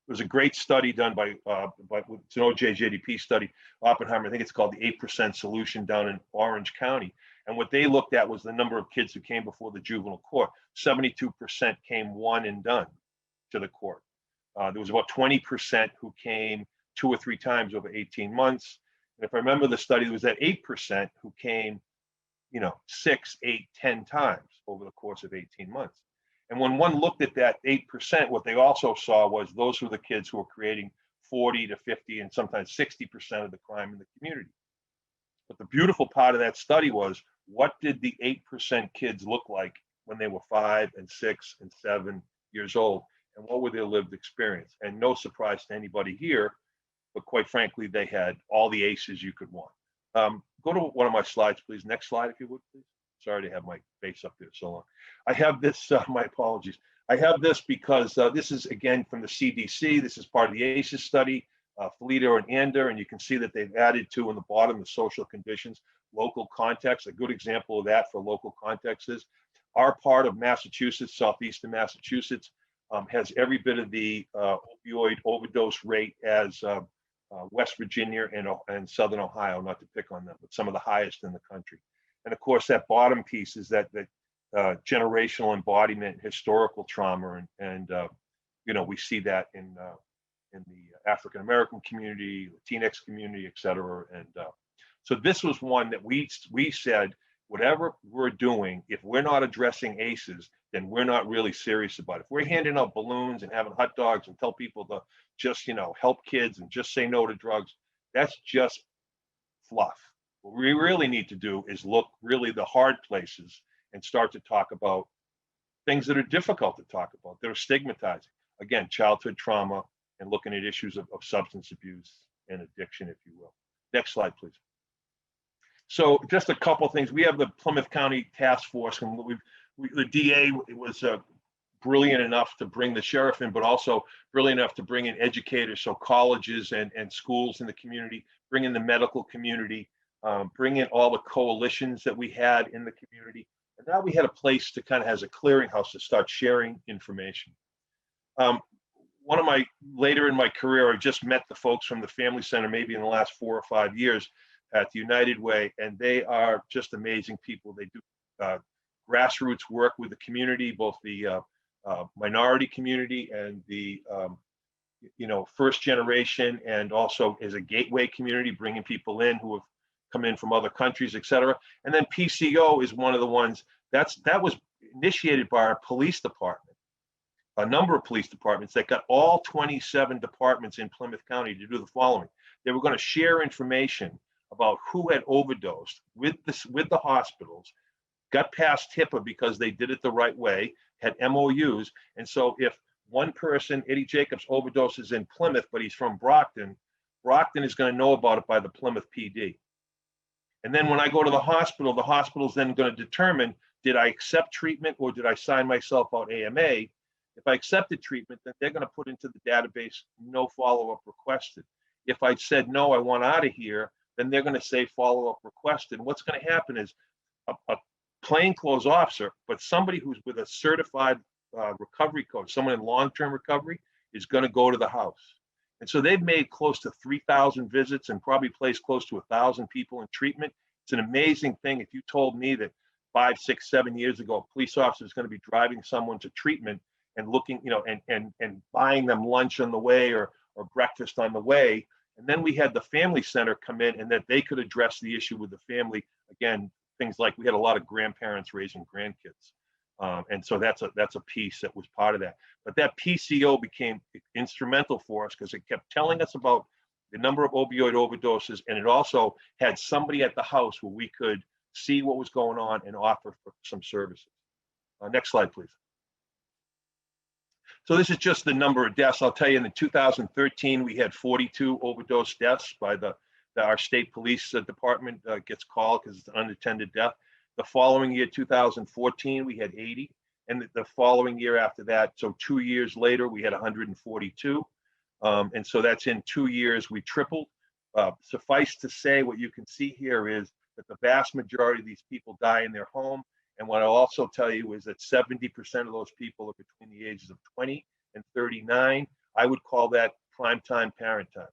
E: There was a great study done by it's an OJJDP study, Oppenheimer, I think it's called the 8% Solution, down in Orange County. And what they looked at was the number of kids who came before the juvenile court. 72% came one and done to the court. There was about 20% who came 2 or 3 times over 18 months. And if I remember the study, there was that 8% who came 6, 8, 10 times over the course of 18 months. And when one looked at that 8%, what they also saw was those were the kids who were creating 40 to 50 and sometimes 60% of the crime in the community. But the beautiful part of that study was, what did the 8% kids look like when they were 5 and 6 and 7 years old? And what were their lived experience? And no surprise to anybody here, but quite frankly, they had all the aces you could want. Go to one of my slides, please. Next slide, if you would, please. Sorry to have my face up there so long. I have this, my apologies. I have this because this is, again, from the CDC. This is part of the ACEs study, Felito and Ander, and you can see that they've added to in the bottom the social conditions, local context. A good example of that for local context is our part of Massachusetts, southeastern Massachusetts, has every bit of the opioid overdose rate as West Virginia and Southern Ohio, not to pick on them, but some of the highest in the country. And of course, that bottom piece is that generational embodiment, historical trauma, and we see that in the African American community, Latinx community, et cetera. And so this was one that we said, whatever we're doing, if we're not addressing ACEs, then we're not really serious about it. If we're handing out balloons and having hot dogs and tell people to just, help kids and just say no to drugs, that's just fluff. What we really need to do is look really the hard places and start to talk about things that are difficult to talk about, that are stigmatizing. Again, childhood trauma, and looking at issues of substance abuse and addiction, if you will. Next slide, please. So just a couple of things. We have the Plymouth County Task Force, and the DA was brilliant enough to bring the sheriff in, but also brilliant enough to bring in educators, so colleges and schools in the community, bring in the medical community, bring in all the coalitions that we had in the community. And now we had a place to kind of, as a clearinghouse, to start sharing information. Later in my career, I just met the folks from the Family Center, maybe in the last 4 or 5 years at the United Way, and they are just amazing people. They do grassroots work with the community, both the minority community and the first generation, and also as a gateway community, bringing people in who have come in from other countries, et cetera. And then PCO is one of the ones that was initiated by our police department, a number of police departments that got all 27 departments in Plymouth County to do the following. They were going to share information about who had overdosed with the hospitals, got past HIPAA because they did it the right way, had MOUs. And so if one person, Eddie Jacobs, overdoses in Plymouth, but he's from Brockton, Brockton is going to know about it by the Plymouth PD. And then when I go to the hospital is then going to determine, did I accept treatment or did I sign myself out AMA? If I accepted treatment, then they're going to put into the database, no follow-up requested. If I said, no, I want out of here, then they're going to say follow-up requested. And what's going to happen is a plainclothes officer, but somebody who's with a certified recovery coach, someone in long-term recovery, is going to go to the house. And so they've made close to 3,000 visits and probably placed close to 1,000 people in treatment. It's an amazing thing. If you told me that 5, 6, 7 years ago, a police officer is going to be driving someone to treatment and looking, and buying them lunch on the way or breakfast on the way. And then we had the Family Center come in, and that they could address the issue with the family. Again, things like we had a lot of grandparents raising grandkids. And so that's a piece that was part of that. But that PCO became instrumental for us because it kept telling us about the number of opioid overdoses, and it also had somebody at the house where we could see what was going on and offer some services. Next slide, please. So this is just the number of deaths. I'll tell you, in 2013, we had 42 overdose deaths by our state police department gets called because it's an unattended death. The following year, 2014, we had 80. And the following year after that, so 2 years later, we had 142. And so that's in 2 years, we tripled. Suffice to say, what you can see here is that the vast majority of these people die in their home. And what I'll also tell you is that 70% of those people are between the ages of 20 and 39. I would call that prime time parent time.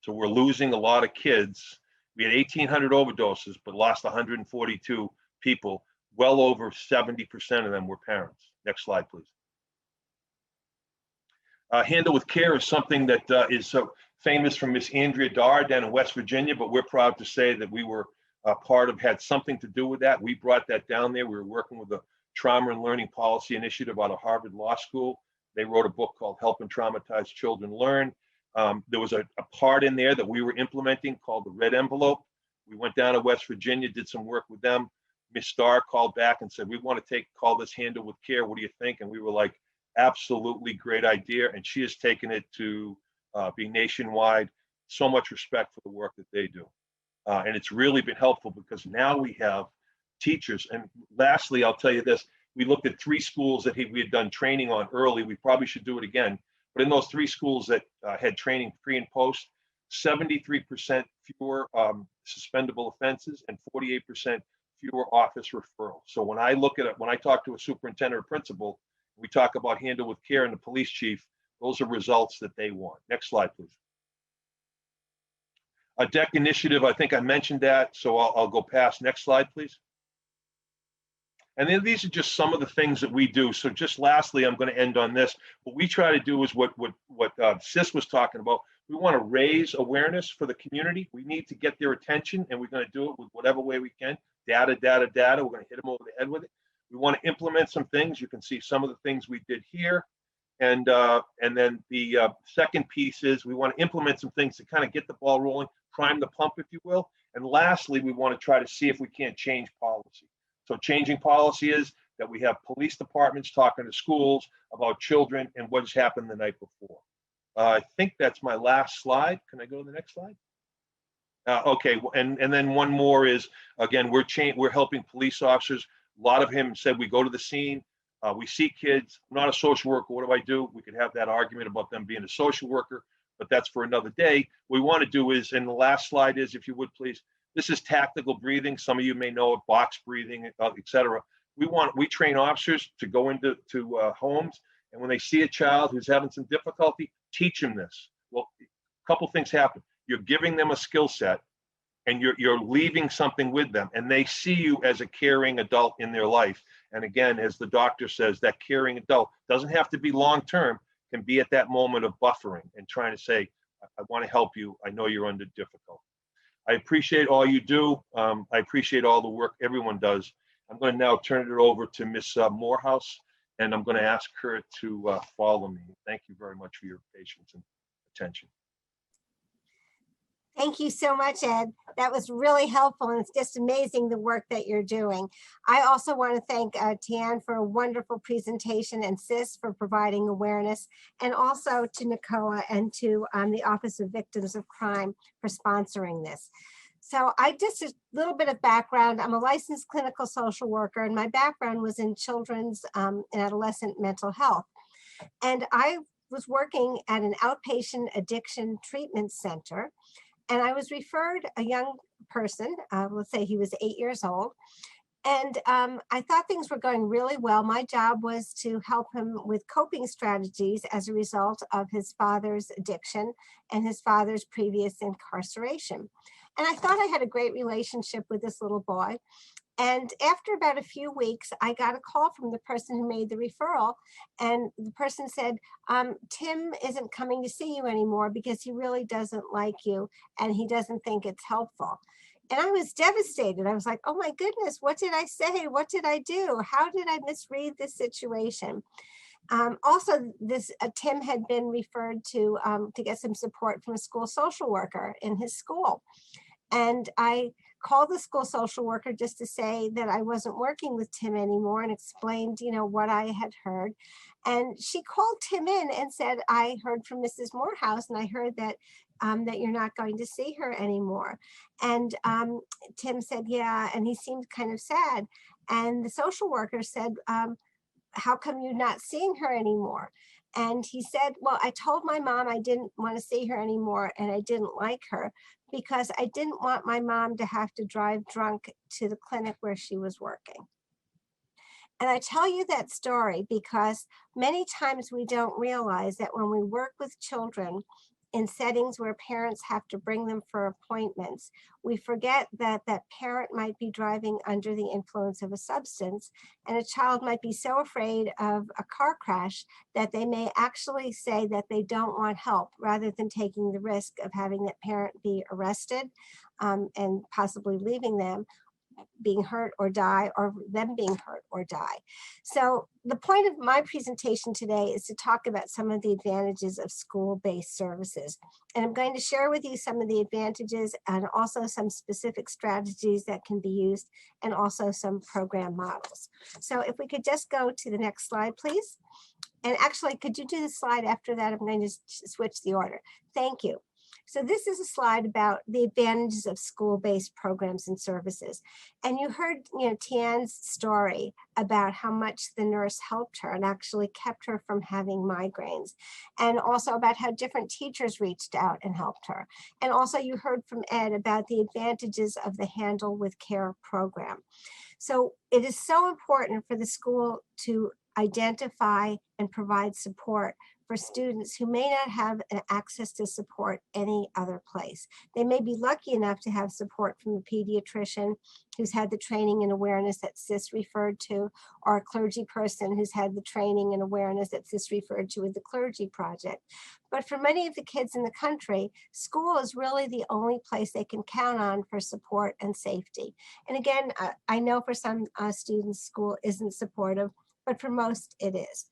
E: So we're losing a lot of kids. We had 1,800 overdoses, but lost 142 people. Well over 70% of them were parents. Next slide, please. Handle with Care is something that is famous from Miss Andrea Darr down in West Virginia, but we're proud to say that we were had something to do with that. We brought that down there. We were working with the Trauma and Learning Policy Initiative out of Harvard Law School. They wrote a book called Helping Traumatized Children Learn. There was a part in there that we were implementing called the Red Envelope. We went down to West Virginia, did some work with them. Miss Starr called back and said, we want to call this Handle with Care. What do you think? And we were like, absolutely great idea. And she has taken it to be nationwide. So much respect for the work that they do. And it's really been helpful because now we have teachers. And lastly, I'll tell you this, we looked at 3 schools that we had done training on early. We probably should do it again. But in those 3 schools that had training pre and post, 73% fewer suspendable offenses and 48% fewer office referrals. So when I look at it, when I talk to a superintendent or principal, we talk about Handle with Care and the police chief, those are results that they want. Next slide, please. A DEC initiative, I think I mentioned that, so I'll go past. Next slide, please. And then these are just some of the things that we do. So just lastly, I'm going to end on this. What we try to do is what Sis was talking about. We want to raise awareness for the community. We need to get their attention, and we're going to do it with whatever way we can. Data, data, data. We're going to hit them over the head with it. We want to implement some things. You can see some of the things we did here. And then the second piece is we want to implement some things to kind of get the ball rolling, prime the pump, if you will. And lastly, we want to try to see if we can't change policy. So changing policy is that we have police departments talking to schools about children and what has happened the night before. I think that's my last slide. Can I go to the next slide? Okay, and then one more is, again, we're helping police officers. A lot of them said we go to the scene, we see kids. I'm not a social worker. What do? We could have that argument about them being a social worker, but that's for another day. What we want to do is, and the last slide is, if you would please, this is tactical breathing. Some of you may know it, box breathing, et cetera. We train officers to go into homes, and when they see a child who's having some difficulty, teach them this. Well, a couple things happen. You're giving them a skill set, and you're leaving something with them, and they see you as a caring adult in their life. And again, as the doctor says, that caring adult doesn't have to be long-term, can be at that moment of buffering and trying to say, I want to help you. I know you're under difficulty. I appreciate all you do. I appreciate all the work everyone does. I'm going to now turn it over to Miss Morehouse, and I'm going to ask her to follow me. Thank you very much for your patience and attention.
F: Thank you so much, Ed. That was really helpful, and it's just amazing the work that you're doing. I also want to thank Tian for a wonderful presentation, and Sis for providing awareness, and also to NACOA and to the Office of Victims of Crime for sponsoring this. So just a little bit of background. I'm a licensed clinical social worker, and my background was in children's and adolescent mental health. And I was working at an outpatient addiction treatment center. And I was referred a young person, let's say he was 8 years old. And I thought things were going really well. My job was to help him with coping strategies as a result of his father's addiction and his father's previous incarceration. And I thought I had a great relationship with this little boy. And after about a few weeks, I got a call from the person who made the referral. And the person said, Tim isn't coming to see you anymore because he really doesn't like you and he doesn't think it's helpful. And I was devastated. I was like, oh my goodness, what did I say? What did I do? How did I misread this situation? Also, Tim had been referred to get some support from a school social worker in his school. And I called the school social worker just to say that I wasn't working with Tim anymore and explained, what I had heard. And she called Tim in and said, I heard from Mrs. Morehouse and I heard that that you're not going to see her anymore. And Tim said, yeah, and he seemed kind of sad. And the social worker said, how come you're not seeing her anymore? And he said, well, I told my mom I didn't want to see her anymore and I didn't like her because I didn't want my mom to have to drive drunk to the clinic where she was working. And I tell you that story because many times we don't realize that when we work with children in settings where parents have to bring them for appointments, we forget that that parent might be driving under the influence of a substance, and a child might be so afraid of a car crash that they may actually say that they don't want help rather than taking the risk of having that parent be arrested and possibly leaving them being hurt or die, or them being hurt or die. So the point of my presentation today is to talk about some of the advantages of school-based services. And I'm going to share with you some of the advantages and also some specific strategies that can be used and also some program models. So if we could just go to the next slide, please. And actually, could you do the slide after that? I'm going to switch the order. Thank you. So this is a slide about the advantages of school-based programs and services. And you heard, Tian's story about how much the nurse helped her and actually kept her from having migraines. And also about how different teachers reached out and helped her. And also you heard from Ed about the advantages of the Handle with Care program. So it is so important for the school to identify and provide support for students who may not have access to support any other place. They may be lucky enough to have support from a pediatrician who's had the training and awareness that Sis referred to, or a clergy person who's had the training and awareness that Sis referred to with the Clergy Project. But for many of the kids in the country, school is really the only place they can count on for support and safety. And again, I know for some students, school isn't supportive, but for most it is.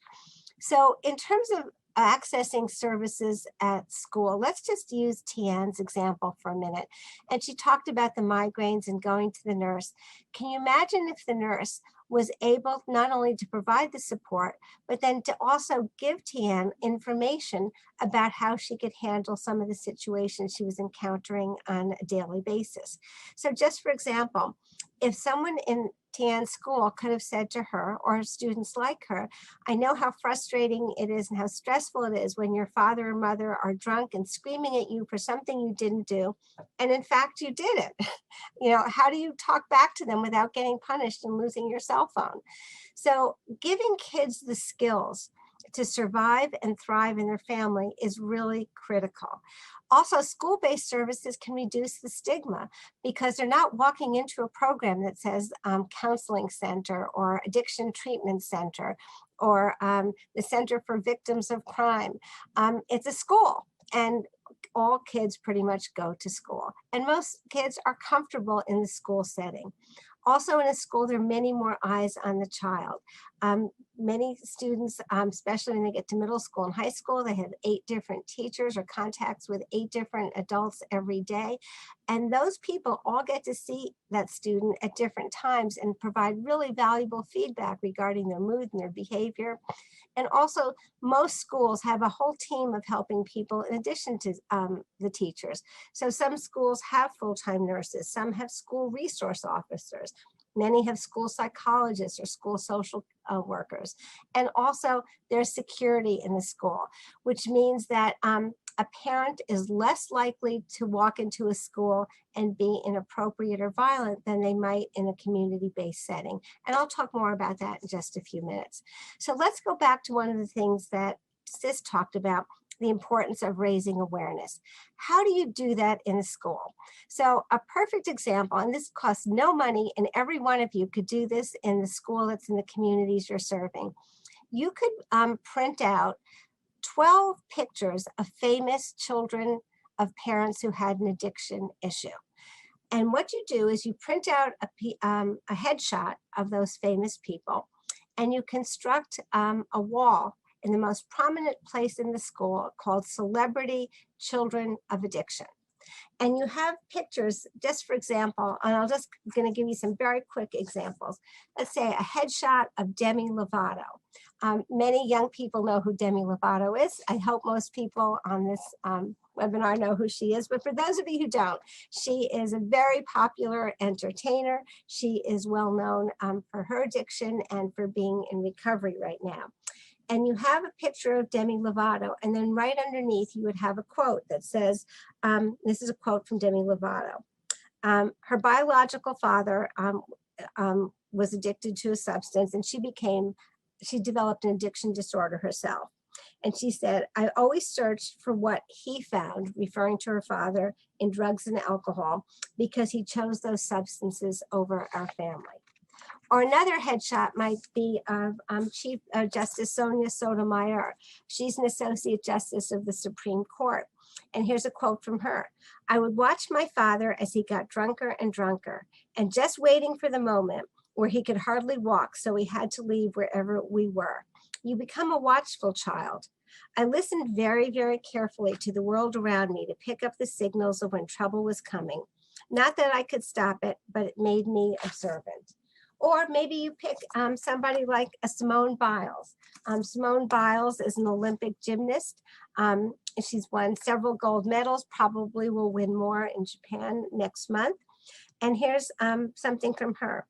F: So in terms of accessing services at school, let's just use Tian's example for a minute. And she talked about the migraines and going to the nurse. Can you imagine if the nurse was able not only to provide the support, but then to also give Tian information about how she could handle some of the situations she was encountering on a daily basis. So just for example, if someone in Tian's school could have said to her, or students like her, I know how frustrating it is and how stressful it is when your father or mother are drunk and screaming at you for something you didn't do. And in fact, you did it. How do you talk back to them without getting punished and losing your cell phone? So giving kids the skills to survive and thrive in their family is really critical. Also, school-based services can reduce the stigma because they're not walking into a program that says counseling center or addiction treatment center or the Center for Victims of Crime. It's a school, and all kids pretty much go to school. And most kids are comfortable in the school setting. Also in a school, there are many more eyes on the child. Many students, especially when they get to middle school and high school, they have 8 different teachers or contacts with 8 different adults every day. And those people all get to see that student at different times and provide really valuable feedback regarding their mood and their behavior. And also, most schools have a whole team of helping people in addition to the teachers. So some schools have full-time nurses, some have school resource officers, many have school psychologists or school social workers. And also there's security in the school, which means that a parent is less likely to walk into a school and be inappropriate or violent than they might in a community-based setting. And I'll talk more about that in just a few minutes. So let's go back to one of the things that Sis talked about, the importance of raising awareness. How do you do that in a school? So a perfect example, and this costs no money, and every one of you could do this in the school that's in the communities you're serving. You could print out 12 pictures of famous children of parents who had an addiction issue. And what you do is you print out a headshot of those famous people, and you construct a wall in the most prominent place in the school called Celebrity Children of Addiction. And you have pictures, just for example, and I'm just going to give you some very quick examples. Let's say a headshot of Demi Lovato. Many young people know who Demi Lovato is. I hope most people on this webinar know who she is, but for those of you who don't, she is a very popular entertainer. She is well known for her addiction and for being in recovery right now. And you have a picture of Demi Lovato, and then right underneath you would have a quote that says, this is a quote from Demi Lovato. Her biological father was addicted to a substance, and she developed an addiction disorder herself. And she said, I always searched for what he found, referring to her father, in drugs and alcohol, because he chose those substances over our family. Or another headshot might be of Chief Justice Sonia Sotomayor. She's an Associate Justice of the Supreme Court. And here's a quote from her. I would watch my father as he got drunker and drunker, and just waiting for the moment where he could hardly walk, so he had to leave wherever we were. You become a watchful child. I listened very, very carefully to the world around me to pick up the signals of when trouble was coming. Not that I could stop it, but it made me observant. Or maybe you pick somebody like a Simone Biles. Simone Biles is an Olympic gymnast. She's won several gold medals, probably will win more in Japan next month. And here's something from her.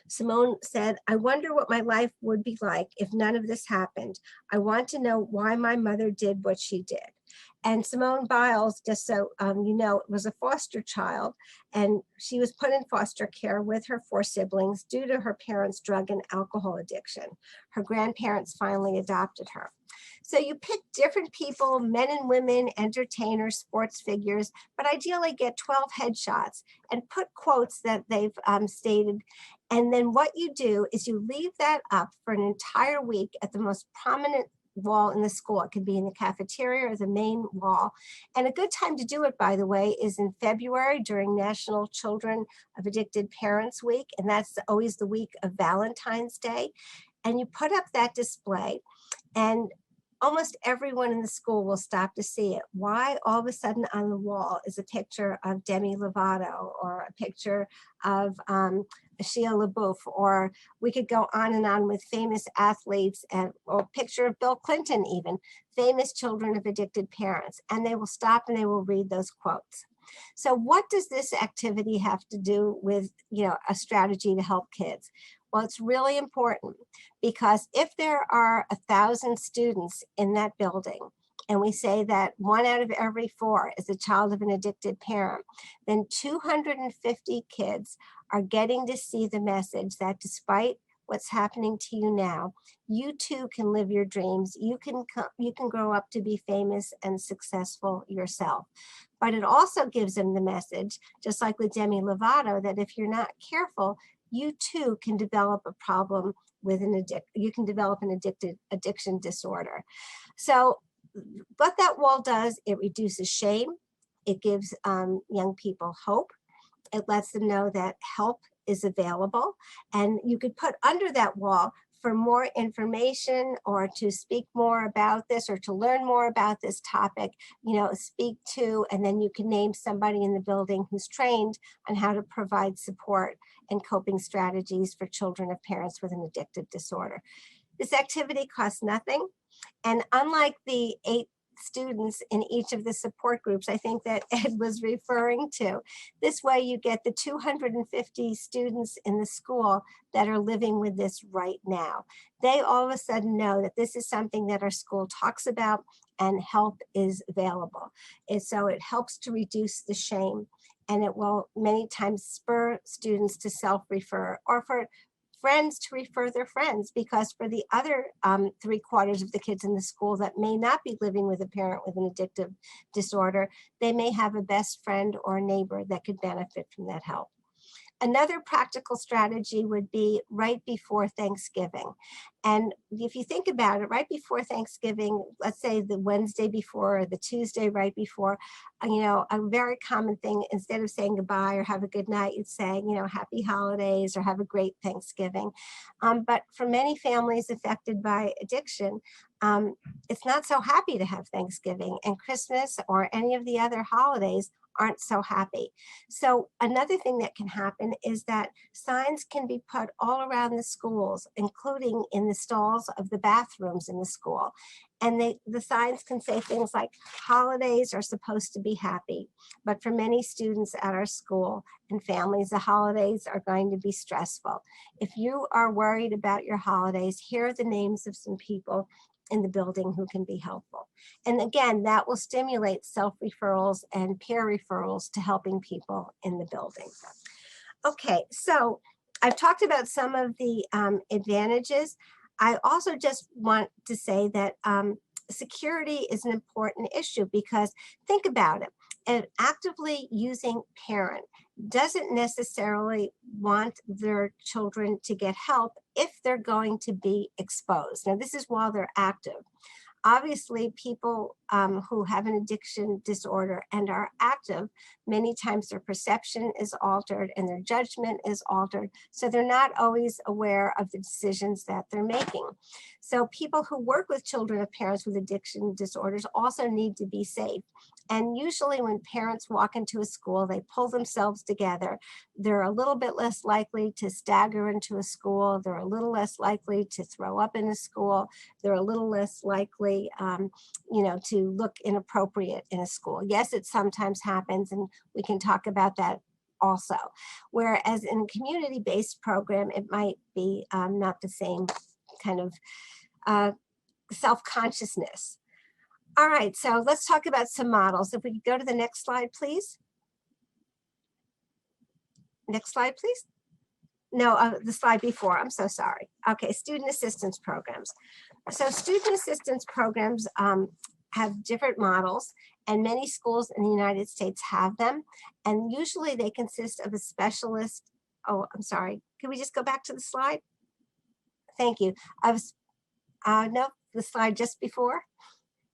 F: Simone said, I wonder what my life would be like if none of this happened. I want to know why my mother did what she did. And Simone Biles, just so you know, was a foster child, and she was put in foster care with her 4 siblings due to her parents' drug and alcohol addiction. Her grandparents finally adopted her. So you pick different people, men and women, entertainers, sports figures, but ideally get 12 headshots and put quotes that they've stated. And then what you do is you leave that up for an entire week at the most prominent wall in the school. It could be in the cafeteria or the main wall. And a good time to do it, by the way, is in February during National Children of Addicted Parents Week. And that's always the week of Valentine's Day. And you put up that display, and almost everyone in the school will stop to see it. Why all of a sudden on the wall is a picture of Demi Lovato or a picture of Shia LaBeouf, or we could go on and on with famous athletes, and or a picture of Bill Clinton even, famous children of addicted parents, and they will stop and they will read those quotes. So what does this activity have to do with, a strategy to help kids? Well, it's really important, because if there are 1,000 students in that building, and we say that 1 out of every 4 is a child of an addicted parent, then 250 kids are getting to see the message that despite what's happening to you now, you too can live your dreams. You can grow up to be famous and successful yourself. But it also gives them the message, just like with Demi Lovato, that if you're not careful, you too can develop a problem with you can develop an addiction disorder. So what that wall does, it reduces shame. It gives young people hope. It lets them know that help is available. And you could put under that wall for more information, or to speak more about this, or to learn more about this topic, speak to, and then you can name somebody in the building who's trained on how to provide support and coping strategies for children of parents with an addictive disorder. This activity costs nothing. And unlike the 8 students in each of the support groups, I think that Ed was referring to, this way you get the 250 students in the school that are living with this right now. They all of a sudden know that this is something that our school talks about and help is available. And so it helps to reduce the shame, and it will many times spur students to self-refer, or for friends to refer their friends, because for the other 3/4 of the kids in the school that may not be living with a parent with an addictive disorder, they may have a best friend or a neighbor that could benefit from that help. Another practical strategy would be right before Thanksgiving. And if you think about it, right before Thanksgiving, let's say the Wednesday before or the Tuesday right before, a very common thing, instead of saying goodbye or have a good night, you'd say, happy holidays or have a great Thanksgiving. But for many families affected by addiction, it's not so happy to have Thanksgiving, and Christmas or any of the other holidays aren't so happy. So another thing that can happen is that signs can be put all around the schools, including in the stalls of the bathrooms in the school. And the signs can say things like, holidays are supposed to be happy, but for many students at our school and families, the holidays are going to be stressful. If you are worried about your holidays, here are the names of some people in the building who can be helpful. And again, that will stimulate self-referrals and peer referrals to helping people in the building. Okay, so I've talked about some of the advantages. I also just want to say that security is an important issue, because think about it. An actively using parent doesn't necessarily want their children to get help if they're going to be exposed. Now, this is while they're active. Obviously, people who have an addiction disorder and are active, many times their perception is altered and their judgment is altered. So they're not always aware of the decisions that they're making. So people who work with children of parents with addiction disorders also need to be safe. And usually when parents walk into a school, they pull themselves together. They're a little bit less likely to stagger into a school. They're a little less likely to throw up in a school. They're a little less likely, to look inappropriate in a school. Yes, it sometimes happens, and we can talk about that also. Whereas in a community-based program, it might be not the same kind of self-consciousness. All right, so let's talk about some models. If we could go to the next slide, please. Next slide, please. No, the slide before, I'm so sorry. Okay, student assistance programs. So student assistance programs have different models, and many schools in the United States have them. And usually they consist of a specialist. Oh, I'm sorry. Can we just go back to the slide? Thank you. No, the slide just before.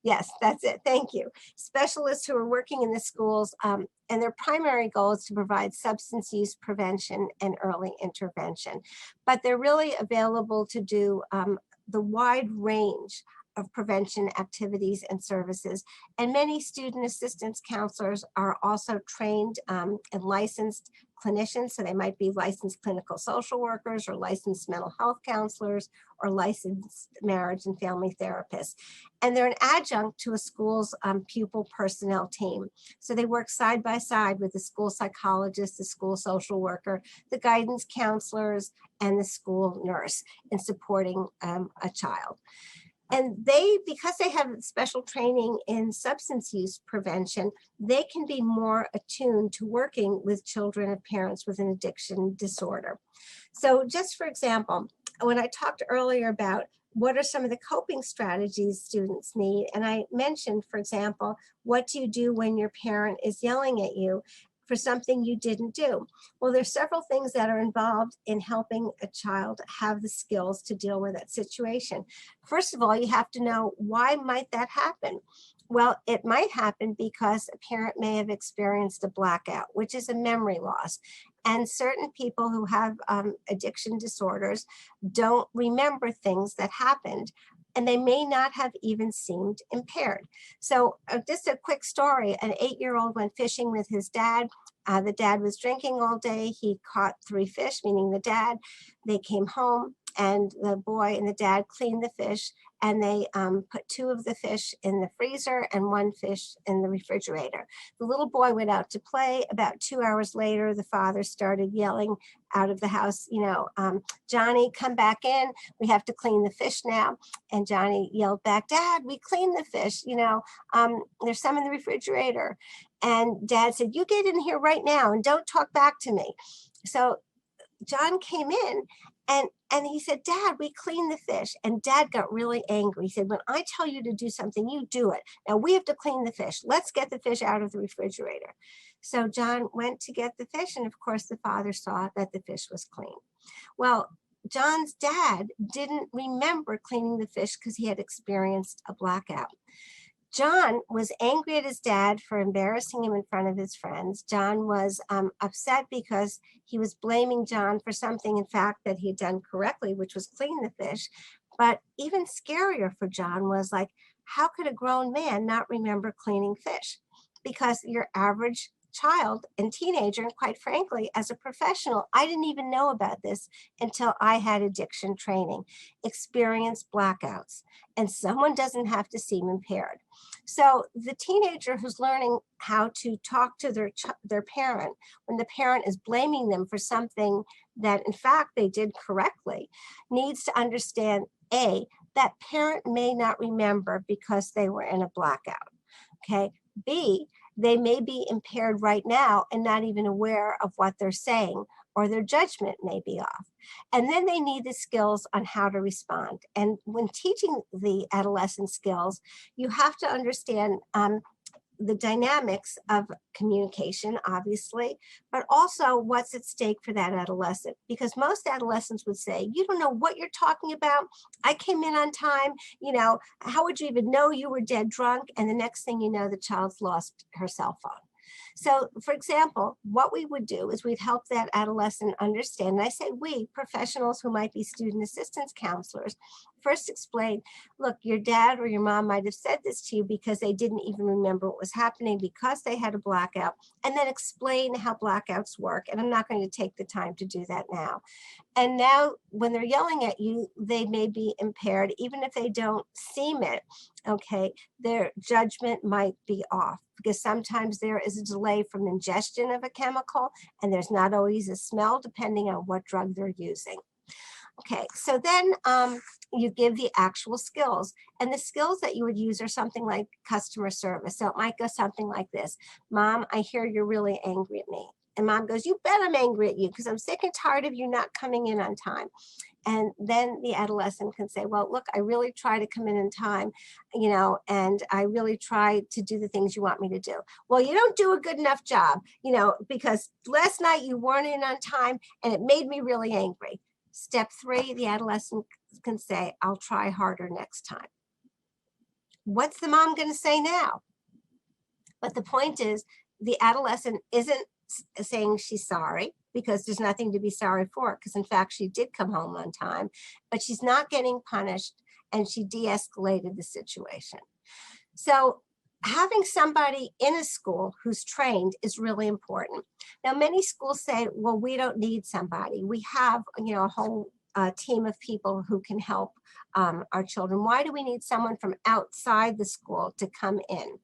F: Yes, that's it. Thank you. Specialists who are working in the schools, and their primary goal is to provide substance use prevention and early intervention. But they're really available to do the wide range of prevention activities and services. And many student assistance counselors are also trained and licensed clinicians. So they might be licensed clinical social workers or licensed mental health counselors or licensed marriage and family therapists. And they're an adjunct to a school's pupil personnel team. So they work side by side with the school psychologist, the school social worker, the guidance counselors, and the school nurse in supporting a child. And because they have special training in substance use prevention, they can be more attuned to working with children of parents with an addiction disorder. So just for example, when I talked earlier about what are some of the coping strategies students need, and I mentioned, for example, what do you do when your parent is yelling at you for something you didn't do? Well, there's several things that are involved in helping a child have the skills to deal with that situation. First of all, you have to know, why might that happen? Well, it might happen because a parent may have experienced a blackout, which is a memory loss. And certain people who have addiction disorders don't remember things that happened, and they may not have even seemed impaired. So just a quick story, an 8-year-old went fishing with his dad. The dad was drinking all day. He caught 3 fish, meaning the dad. They came home, and the boy and the dad cleaned the fish, and they put 2 of the fish in the freezer and 1 fish in the refrigerator. The little boy went out to play. About 2 hours later, the father started yelling out of the house, Johnny, come back in. We have to clean the fish now. And Johnny yelled back, Dad, we cleaned the fish. There's some in the refrigerator. And Dad said, you get in here right now and don't talk back to me. So John came in and he said, Dad, we cleaned the fish. And Dad got really angry. He said, when I tell you to do something, you do it. Now we have to clean the fish. Let's get the fish out of the refrigerator. So John went to get the fish, and of course the father saw that the fish was clean. Well, John's dad didn't remember cleaning the fish because he had experienced a blackout. John was angry at his dad for embarrassing him in front of his friends. John was upset because he was blaming John for something, in fact, that he had done correctly, which was clean the fish. But even scarier for John was like, how could a grown man not remember cleaning fish? Because your average child and teenager, and quite frankly, as a professional, I didn't even know about this until I had addiction training, experienced blackouts, and someone doesn't have to seem impaired. So the teenager who's learning how to talk to their parent when the parent is blaming them for something that in fact they did correctly needs to understand, A, that parent may not remember because they were in a blackout. Okay. B, they may be impaired right now and not even aware of what they're saying, or their judgment may be off. And then they need the skills on how to respond. And when teaching the adolescent skills, you have to understand the dynamics of communication, obviously, but also what's at stake for that adolescent. Because most adolescents would say, you don't know what you're talking about. I came in on time. You know, how would you even know you were dead drunk? And the next thing you know, the child's lost her cell phone. So, for example, what we would do is we'd help that adolescent understand, and I say we, professionals who might be student assistance counselors, first explain, look, your dad or your mom might have said this to you because they didn't even remember what was happening because they had a blackout, and then explain how blackouts work. And I'm not going to take the time to do that now. And now when they're yelling at you, they may be impaired, even if they don't seem it, okay, their judgment might be off because sometimes there is a delay from ingestion of a chemical and there's not always a smell depending on what drug they're using. Okay, so then you give the actual skills, and the skills that you would use are something like customer service. So it might go something like this: Mom, I hear you're really angry at me. And mom goes, you bet I'm angry at you because I'm sick and tired of you not coming in on time. And then the adolescent can say, well, look, I really try to come in time, you know, and I really try to do the things you want me to do. Well, you don't do a good enough job, you know, because last night you weren't in on time and it made me really angry. Step 3, the adolescent can say, I'll try harder next time. What's the mom going to say now? But the point is, the adolescent isn't saying she's sorry because there's nothing to be sorry for, because in fact she did come home on time, but she's not getting punished and she de-escalated the situation. So having somebody in a school who's trained is really important. Now, many schools say, well, we don't need somebody. We have, you know, a whole team of people who can help our children. Why do we need someone from outside the school to come in?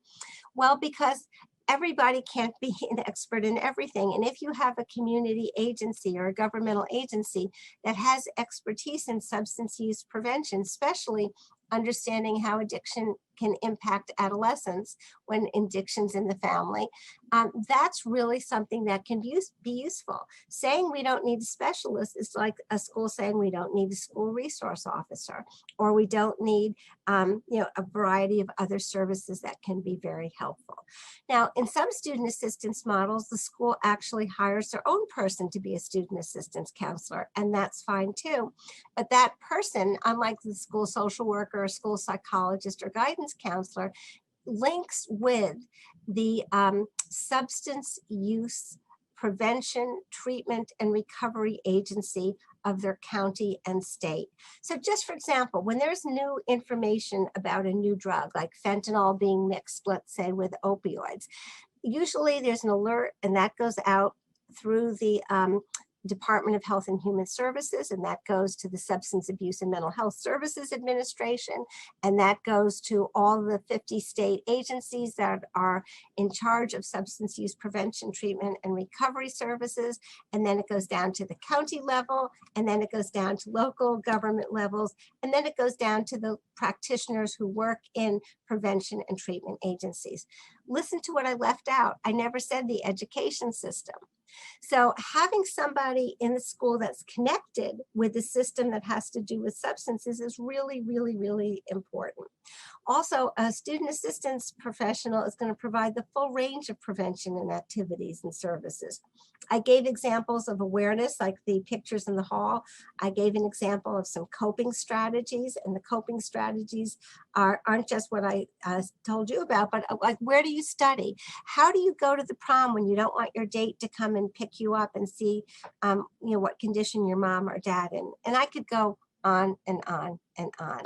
F: Well, because everybody can't be an expert in everything. And if you have a community agency or a governmental agency that has expertise in substance use prevention, especially understanding how addiction can impact adolescents when addiction's in the family, that's really something that can be useful. Saying we don't need a specialist is like a school saying we don't need a school resource officer, or we don't need you know, a variety of other services that can be very helpful. Now, in some student assistance models, the school actually hires their own person to be a student assistance counselor, and that's fine too. But that person, unlike the school social worker or school psychologist or guidance counselor, links with the substance use prevention, treatment, and recovery agency of their county and state. So just for example, when there's new information about a new drug, like fentanyl being mixed, let's say, with opioids, usually there's an alert and that goes out through the Department of Health and Human Services, and that goes to the Substance Abuse and Mental Health Services Administration, and that goes to all the 50 state agencies that are in charge of substance use prevention, treatment, and recovery services, and then it goes down to the county level, and then it goes down to local government levels, and then it goes down to the practitioners who work in prevention and treatment agencies. Listen to what I left out. I never said the education system. So having somebody in the school that's connected with the system that has to do with substances is really, really, really important. Also, a student assistance professional is going to provide the full range of prevention and activities and services. I gave examples of awareness, like the pictures in the hall. I gave an example of some coping strategies, and the coping strategies aren't just what I told you about, but like, where do you study? How do you go to the prom when you don't want your date to come and pick you up and see, what condition your mom or dad in? And I could go on and on and on.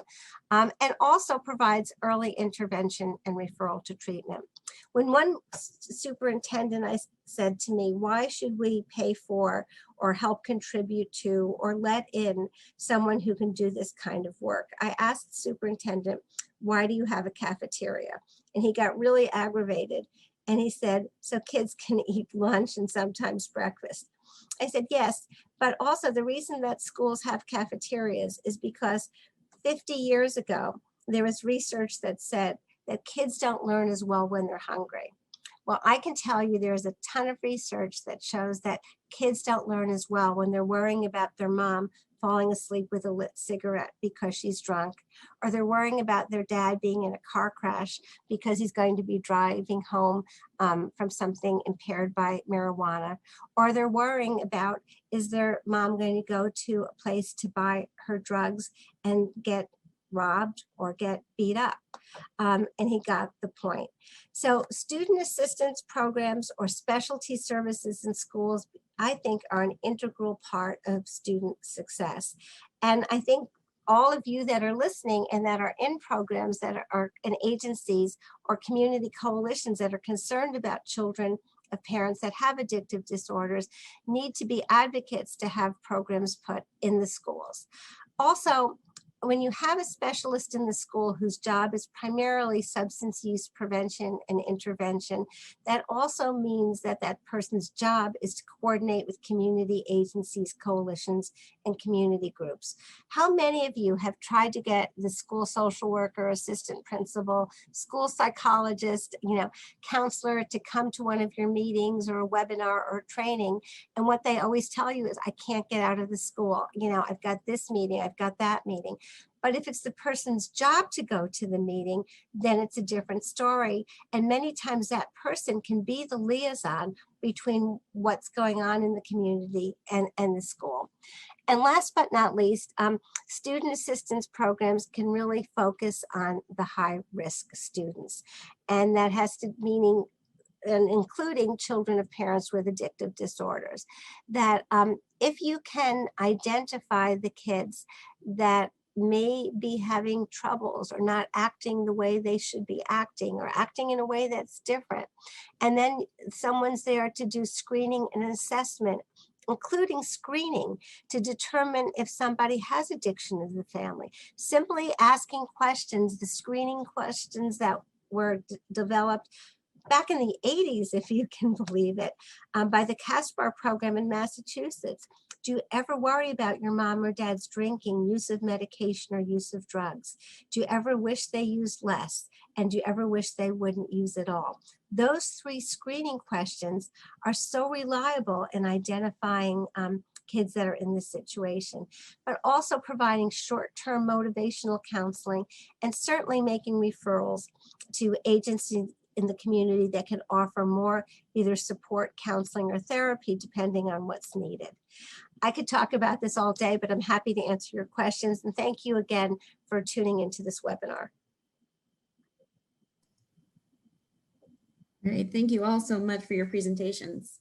F: And also provides early intervention and referral to treatment. When one superintendent said to me, why should we pay for or help contribute to or let in someone who can do this kind of work? I asked the superintendent, why do you have a cafeteria? And he got really aggravated. And he said, so kids can eat lunch and sometimes breakfast. I said, yes, but also the reason that schools have cafeterias is because 50 years ago, there was research that said that kids don't learn as well when they're hungry. Well, I can tell you there's a ton of research that shows that kids don't learn as well when they're worrying about their mom falling asleep with a lit cigarette because she's drunk, or they're worrying about their dad being in a car crash because he's going to be driving home from something impaired by marijuana, or they're worrying about, is their mom going to go to a place to buy her drugs and get robbed or get beat up? And he got the point. So student assistance programs or specialty services in schools, I think, are an integral part of student success. And I think all of you that are listening and that are in programs that are in agencies or community coalitions that are concerned about children of parents that have addictive disorders need to be advocates to have programs put in the schools. Also, when you have a specialist in the school whose job is primarily substance use prevention and intervention, that also means that that person's job is to coordinate with community agencies, coalitions, and community groups. How many of you have tried to get the school social worker, assistant principal, school psychologist, counselor to come to one of your meetings or a webinar or training? And what they always tell you is, I can't get out of the school. I've got this meeting, I've got that meeting. But if it's the person's job to go to the meeting, then it's a different story. And many times that person can be the liaison between what's going on in the community and the school. And last but not least, student assistance programs can really focus on the high-risk students. And that has to meaning and including children of parents with addictive disorders, that if you can identify the kids that may be having troubles or not acting the way they should be acting or acting in a way that's different, and then someone's there to do screening and assessment, including screening to determine if somebody has addiction in the family. Simply asking questions, the screening questions that were developed back in the 80s, if you can believe it, by the CASPAR program in Massachusetts. Do you ever worry about your mom or dad's drinking, use of medication, or use of drugs? Do you ever wish they used less? And do you ever wish they wouldn't use at all? Those 3 screening questions are so reliable in identifying kids that are in this situation, but also providing short-term motivational counseling and certainly making referrals to agencies in the community that can offer more either support, counseling, or therapy, depending on what's needed. I could talk about this all day, but I'm happy to answer your questions. And thank you again for tuning into this webinar.
A: Great, thank you all so much for your presentations.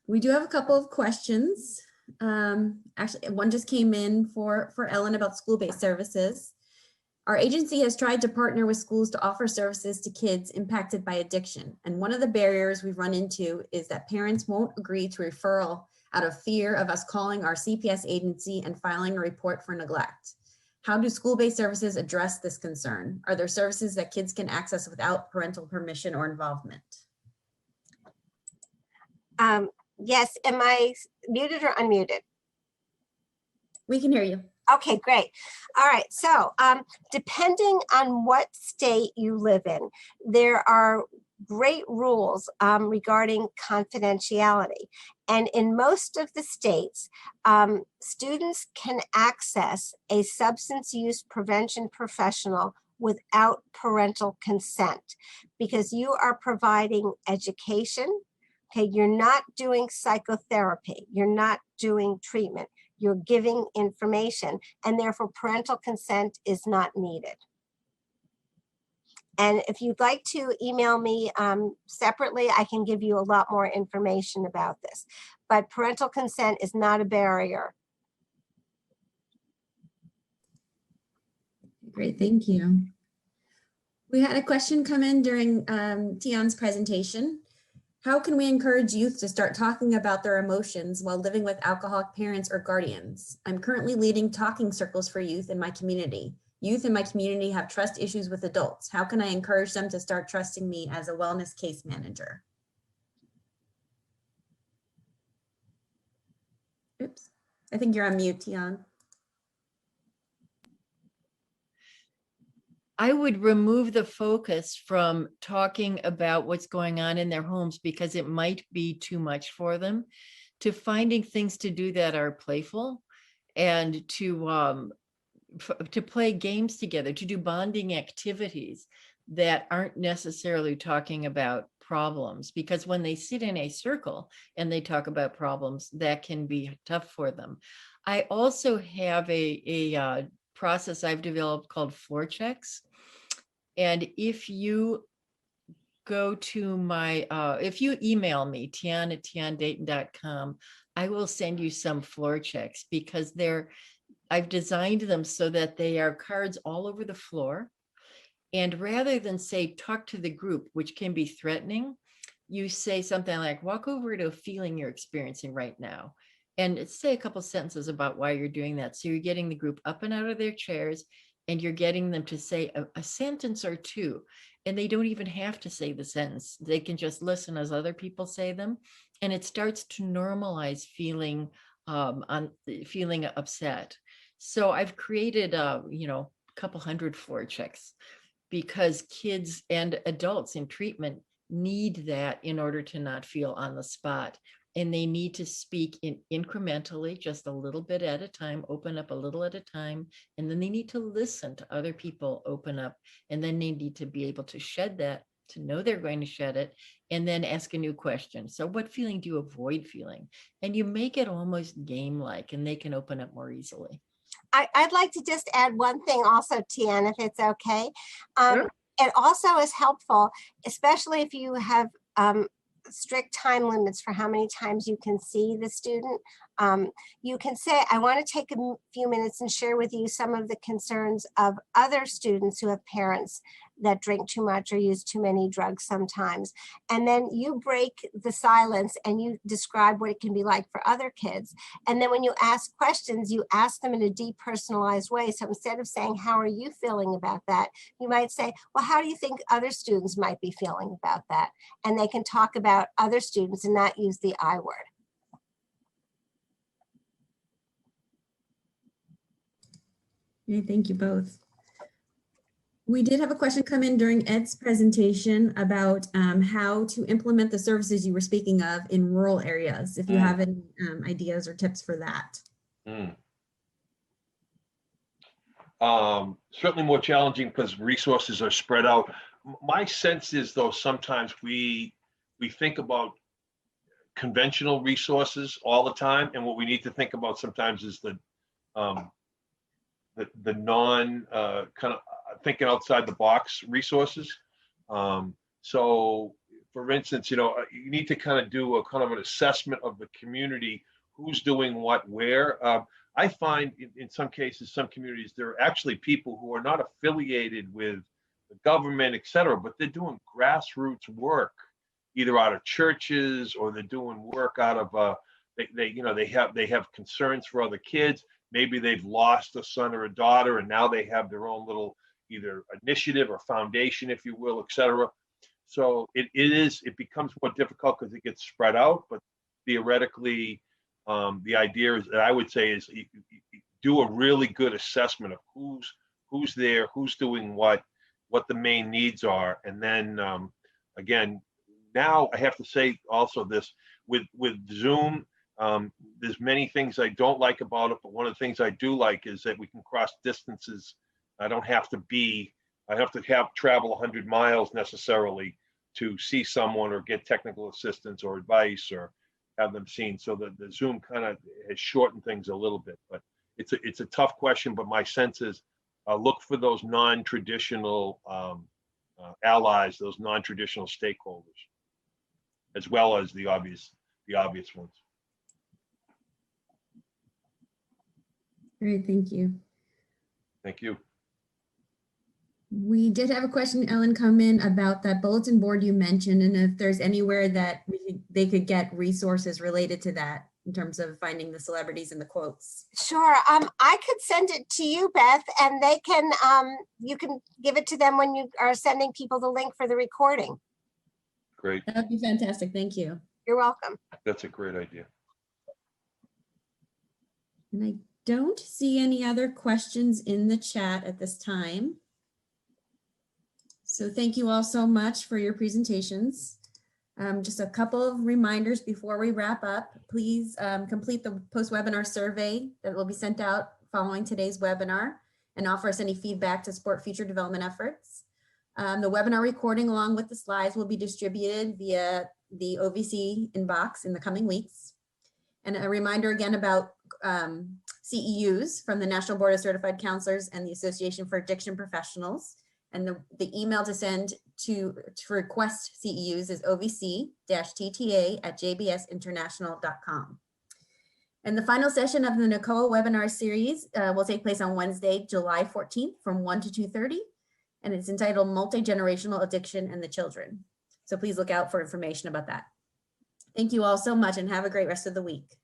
A: We do have a couple of questions. Actually, one just came in for Ellen about school-based services. Our agency has tried to partner with schools to offer services to kids impacted by addiction. And one of the barriers we've run into is that parents won't agree to referral out of fear of us calling our CPS agency and filing a report for neglect. How do school-based services address this concern? Are there services that kids can access without parental permission or involvement?
F: Yes, am I muted or unmuted?
A: We can hear you.
F: Okay, great. All right. So, depending on what state you live in, there are great rules regarding confidentiality. And in most of the states, students can access a substance use prevention professional without parental consent because you are providing education. Okay, you're not doing psychotherapy, you're not doing treatment, you're giving information, and therefore parental consent is not needed. And if you'd like to email me separately, I can give you a lot more information about this. But parental consent is not a barrier.
A: Great, thank you. We had a question come in during Tian's presentation. How can we encourage youth to start talking about their emotions while living with alcoholic parents or guardians? I'm currently leading talking circles for youth in my community. Youth in my community have trust issues with adults. How can I encourage them to start trusting me as a wellness case manager? Oops, I think you're on mute, Tian.
D: I would remove the focus from talking about what's going on in their homes because it might be too much for them, to finding things to do that are playful and to play games together, to do bonding activities that aren't necessarily talking about problems, because when they sit in a circle and they talk about problems, that can be tough for them. I also have a process I've developed called floor checks. And if you go to my, if you email me, tian@tiandayton.com, I will send you some floor checks because I've designed them so that they are cards all over the floor. And rather than say, talk to the group, which can be threatening, you say something like, walk over to a feeling you're experiencing right now. And say a couple sentences about why you're doing that. So you're getting the group up and out of their chairs and you're getting them to say a sentence or two. And they don't even have to say the sentence. They can just listen as other people say them. And it starts to normalize feeling upset. So I've created a couple hundred floor checks because kids and adults in treatment need that in order to not feel on the spot. And they need to speak incrementally, just a little bit at a time, open up a little at a time. And then they need to listen to other people open up. And then they need to be able to shed that, to know they're going to shed it, and then ask a new question. So what feeling do you avoid feeling? And you make it almost game-like, and they can open up more easily.
F: I'd like to just add one thing also, Tian, if it's okay.
D: Sure.
F: It also is helpful, especially if you have strict time limits for how many times you can see the student. You can say, I want to take a few minutes and share with you some of the concerns of other students who have parents that drink too much or use too many drugs sometimes. And then you break the silence and you describe what it can be like for other kids. And then when you ask questions, you ask them in a depersonalized way. So instead of saying, how are you feeling about that? You might say, well, how do you think other students might be feeling about that? And they can talk about other students and not use the I word.
A: Thank you both. We did have a question come in during Ed's presentation about how to implement the services you were speaking of in rural areas, if you have any ideas or tips for that.
E: Certainly more challenging because resources are spread out. My sense is, though, sometimes we think about conventional resources all the time, and what we need to think about sometimes is the non kind of thinking outside the box resources. So for instance, you need to kind of do a kind of an assessment of the community, who's doing what, where. I find in some cases, some communities, there are actually people who are not affiliated with the government, et cetera, but they're doing grassroots work, either out of churches or they're doing work out of, they have concerns for other kids. Maybe they've lost a son or a daughter and now they have their own little either initiative or foundation, if you will, et cetera. So it becomes more difficult because it gets spread out, but theoretically, the idea is that I would say is do a really good assessment of who's there, who's doing what the main needs are. And then again, now I have to say also this with Zoom, there's many things I don't like about it, but one of the things I do like is that we can cross distances. I have to travel 100 miles necessarily to see someone or get technical assistance or advice or have them seen. So the Zoom kind of has shortened things a little bit, but it's a tough question. But my sense is look for those non-traditional allies, those non-traditional stakeholders, as well as the obvious ones.
A: Great, thank you.
E: Thank you.
A: We did have a question, Ellen, come in about that bulletin board you mentioned, and if there's anywhere that they could get resources related to that in terms of finding the celebrities and the quotes.
F: Sure. I could send it to you, Beth, and they can, you can give it to them when you are sending people the link for the recording.
E: Great.
A: That'd be fantastic. Thank you.
F: You're welcome.
E: That's a great idea.
A: And I don't see any other questions in the chat at this time. So thank you all so much for your presentations. Just a couple of reminders before we wrap up. Please complete the post-webinar survey that will be sent out following today's webinar and offer us any feedback to support future development efforts. The webinar recording along with the slides will be distributed via the OVC inbox in the coming weeks. And a reminder again about CEUs from the National Board of Certified Counselors and the Association for Addiction Professionals. And the email to send to request CEUs is ovc-tta@jbsinternational.com. And the final session of the NACOA webinar series will take place on Wednesday, July 14th from 1 to 2:30. And it's entitled Multi-Generational Addiction and the Children. So please look out for information about that. Thank you all so much and have a great rest of the week.